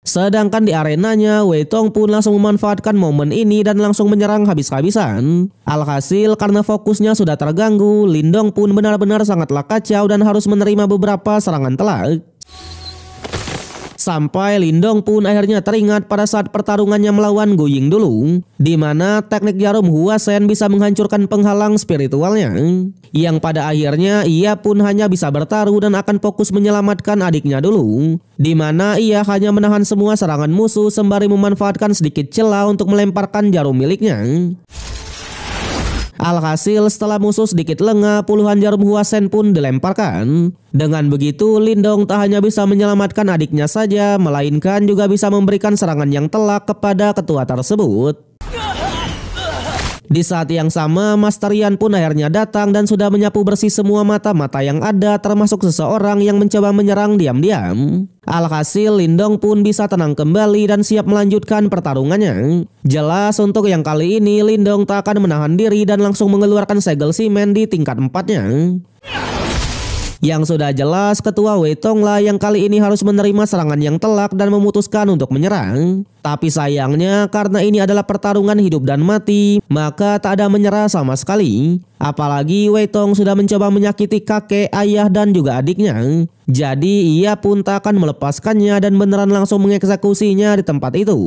Sedangkan di arenanya, Wei Tong pun langsung memanfaatkan momen ini dan langsung menyerang habis-habisan. Alhasil karena fokusnya sudah terganggu, Lindong pun benar-benar sangatlah kacau dan harus menerima beberapa serangan telak. Sampai Lindong pun akhirnya teringat pada saat pertarungannya melawan Gu Ying dulu, di mana teknik jarum Hua Shen bisa menghancurkan penghalang spiritualnya. Yang pada akhirnya ia pun hanya bisa bertaruh dan akan fokus menyelamatkan adiknya dulu, di mana ia hanya menahan semua serangan musuh sembari memanfaatkan sedikit celah untuk melemparkan jarum miliknya. Alhasil setelah musuh sedikit lengah, puluhan jarum Hua Shen pun dilemparkan. Dengan begitu Lindong tak hanya bisa menyelamatkan adiknya saja, melainkan juga bisa memberikan serangan yang telak kepada ketua tersebut. Di saat yang sama, Master Yan pun akhirnya datang dan sudah menyapu bersih semua mata-mata yang ada, termasuk seseorang yang mencoba menyerang diam-diam. Alhasil Lindong pun bisa tenang kembali dan siap melanjutkan pertarungannya. Jelas untuk yang kali ini Lindong tak akan menahan diri dan langsung mengeluarkan segel simen di tingkat 4-nya. Yang sudah jelas ketua Wei Tonglah yang kali ini harus menerima serangan yang telak dan memutuskan untuk menyerang. Tapi sayangnya karena ini adalah pertarungan hidup dan mati, maka tak ada menyerah sama sekali. Apalagi Wei Tong sudah mencoba menyakiti kakek, ayah dan juga adiknya. Jadi ia pun tak akan melepaskannya dan beneran langsung mengeksekusinya di tempat itu.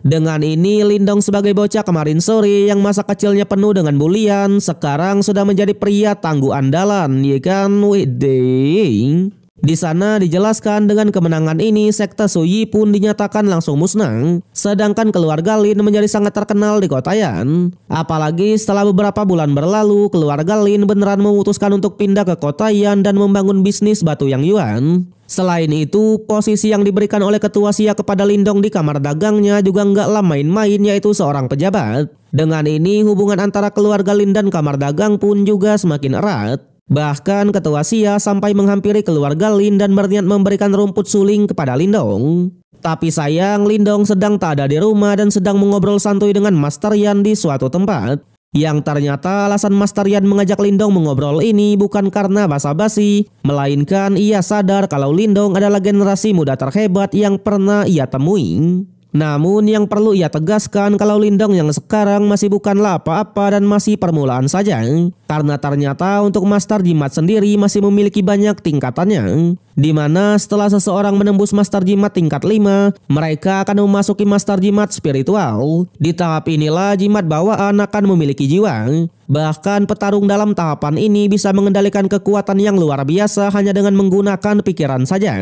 Dengan ini Lindong sebagai bocah kemarin sore yang masa kecilnya penuh dengan bulian, sekarang sudah menjadi pria tangguh andalan, ya kan? Widih. Di sana dijelaskan dengan kemenangan ini sekte Su Yi pun dinyatakan langsung musnah. Sedangkan keluarga Lin menjadi sangat terkenal di kota Yan. Apalagi setelah beberapa bulan berlalu, keluarga Lin beneran memutuskan untuk pindah ke kota Yan dan membangun bisnis batu yang Yuan. Selain itu, posisi yang diberikan oleh ketua Xia kepada Lindong di kamar dagangnya juga nggaklah main-main, yaitu seorang pejabat. Dengan ini hubungan antara keluarga Lin dan kamar dagang pun juga semakin erat. Bahkan ketua Xia sampai menghampiri keluarga Lin dan berniat memberikan rumput suling kepada Lindong. Tapi sayang Lindong sedang tak ada di rumah dan sedang mengobrol santuy dengan Master Yan di suatu tempat. Yang ternyata alasan Master Yan mengajak Lindong mengobrol ini bukan karena basa-basi, melainkan ia sadar kalau Lindong adalah generasi muda terhebat yang pernah ia temui. Namun yang perlu ia tegaskan kalau Lindong yang sekarang masih bukanlah apa-apa dan masih permulaan saja. Karena ternyata untuk Master Jimat sendiri masih memiliki banyak tingkatannya. Dimana setelah seseorang menembus Master Jimat tingkat 5, mereka akan memasuki Master Jimat spiritual. Di tahap inilah jimat bawaan akan memiliki jiwa. Bahkan petarung dalam tahapan ini bisa mengendalikan kekuatan yang luar biasa hanya dengan menggunakan pikiran saja.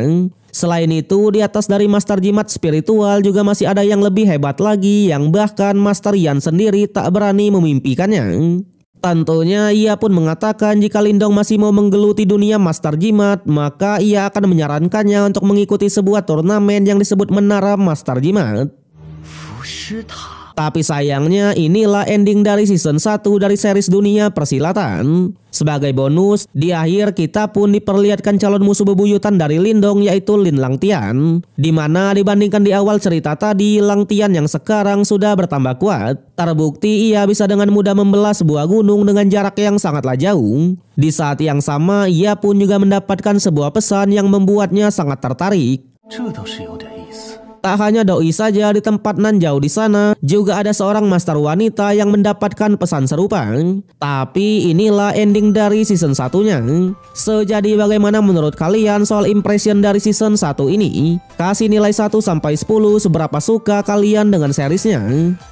Selain itu, di atas dari Master Jimat spiritual juga masih ada yang lebih hebat lagi yang bahkan Master Yan sendiri tak berani memimpikannya. Tentunya ia pun mengatakan jika Lindong masih mau menggeluti dunia Master Jimat, maka ia akan menyarankannya untuk mengikuti sebuah turnamen yang disebut Menara Master Jimat. Tapi sayangnya inilah ending dari season 1 dari series dunia persilatan. Sebagai bonus, di akhir kita pun diperlihatkan calon musuh bebuyutan dari Lindong yaitu Lin Langtian. Dimana dibandingkan di awal cerita tadi, Langtian yang sekarang sudah bertambah kuat. Terbukti ia bisa dengan mudah membelah sebuah gunung dengan jarak yang sangatlah jauh. Di saat yang sama, ia pun juga mendapatkan sebuah pesan yang membuatnya sangat tertarik. Tak hanya doi saja, di tempat nan jauh di sana juga ada seorang master wanita yang mendapatkan pesan serupa. Tapi inilah ending dari season 1-nya. Sejadi bagaimana menurut kalian soal impression dari season 1 ini? Kasih nilai 1 sampai 10 seberapa suka kalian dengan seriesnya.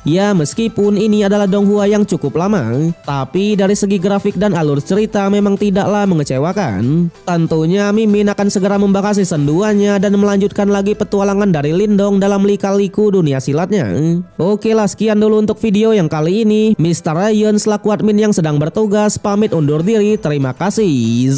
Ya meskipun ini adalah Donghua yang cukup lama, tapi dari segi grafik dan alur cerita memang tidaklah mengecewakan. Tentunya Mimin akan segera membahas season 2-nya dan melanjutkan lagi petualangan dari Lindong dalam lika-liku dunia silatnya. Oke lah, sekian dulu untuk video yang kali ini. Mr. Ryan selaku admin yang sedang bertugas pamit undur diri. Terima kasih.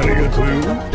Arigatou.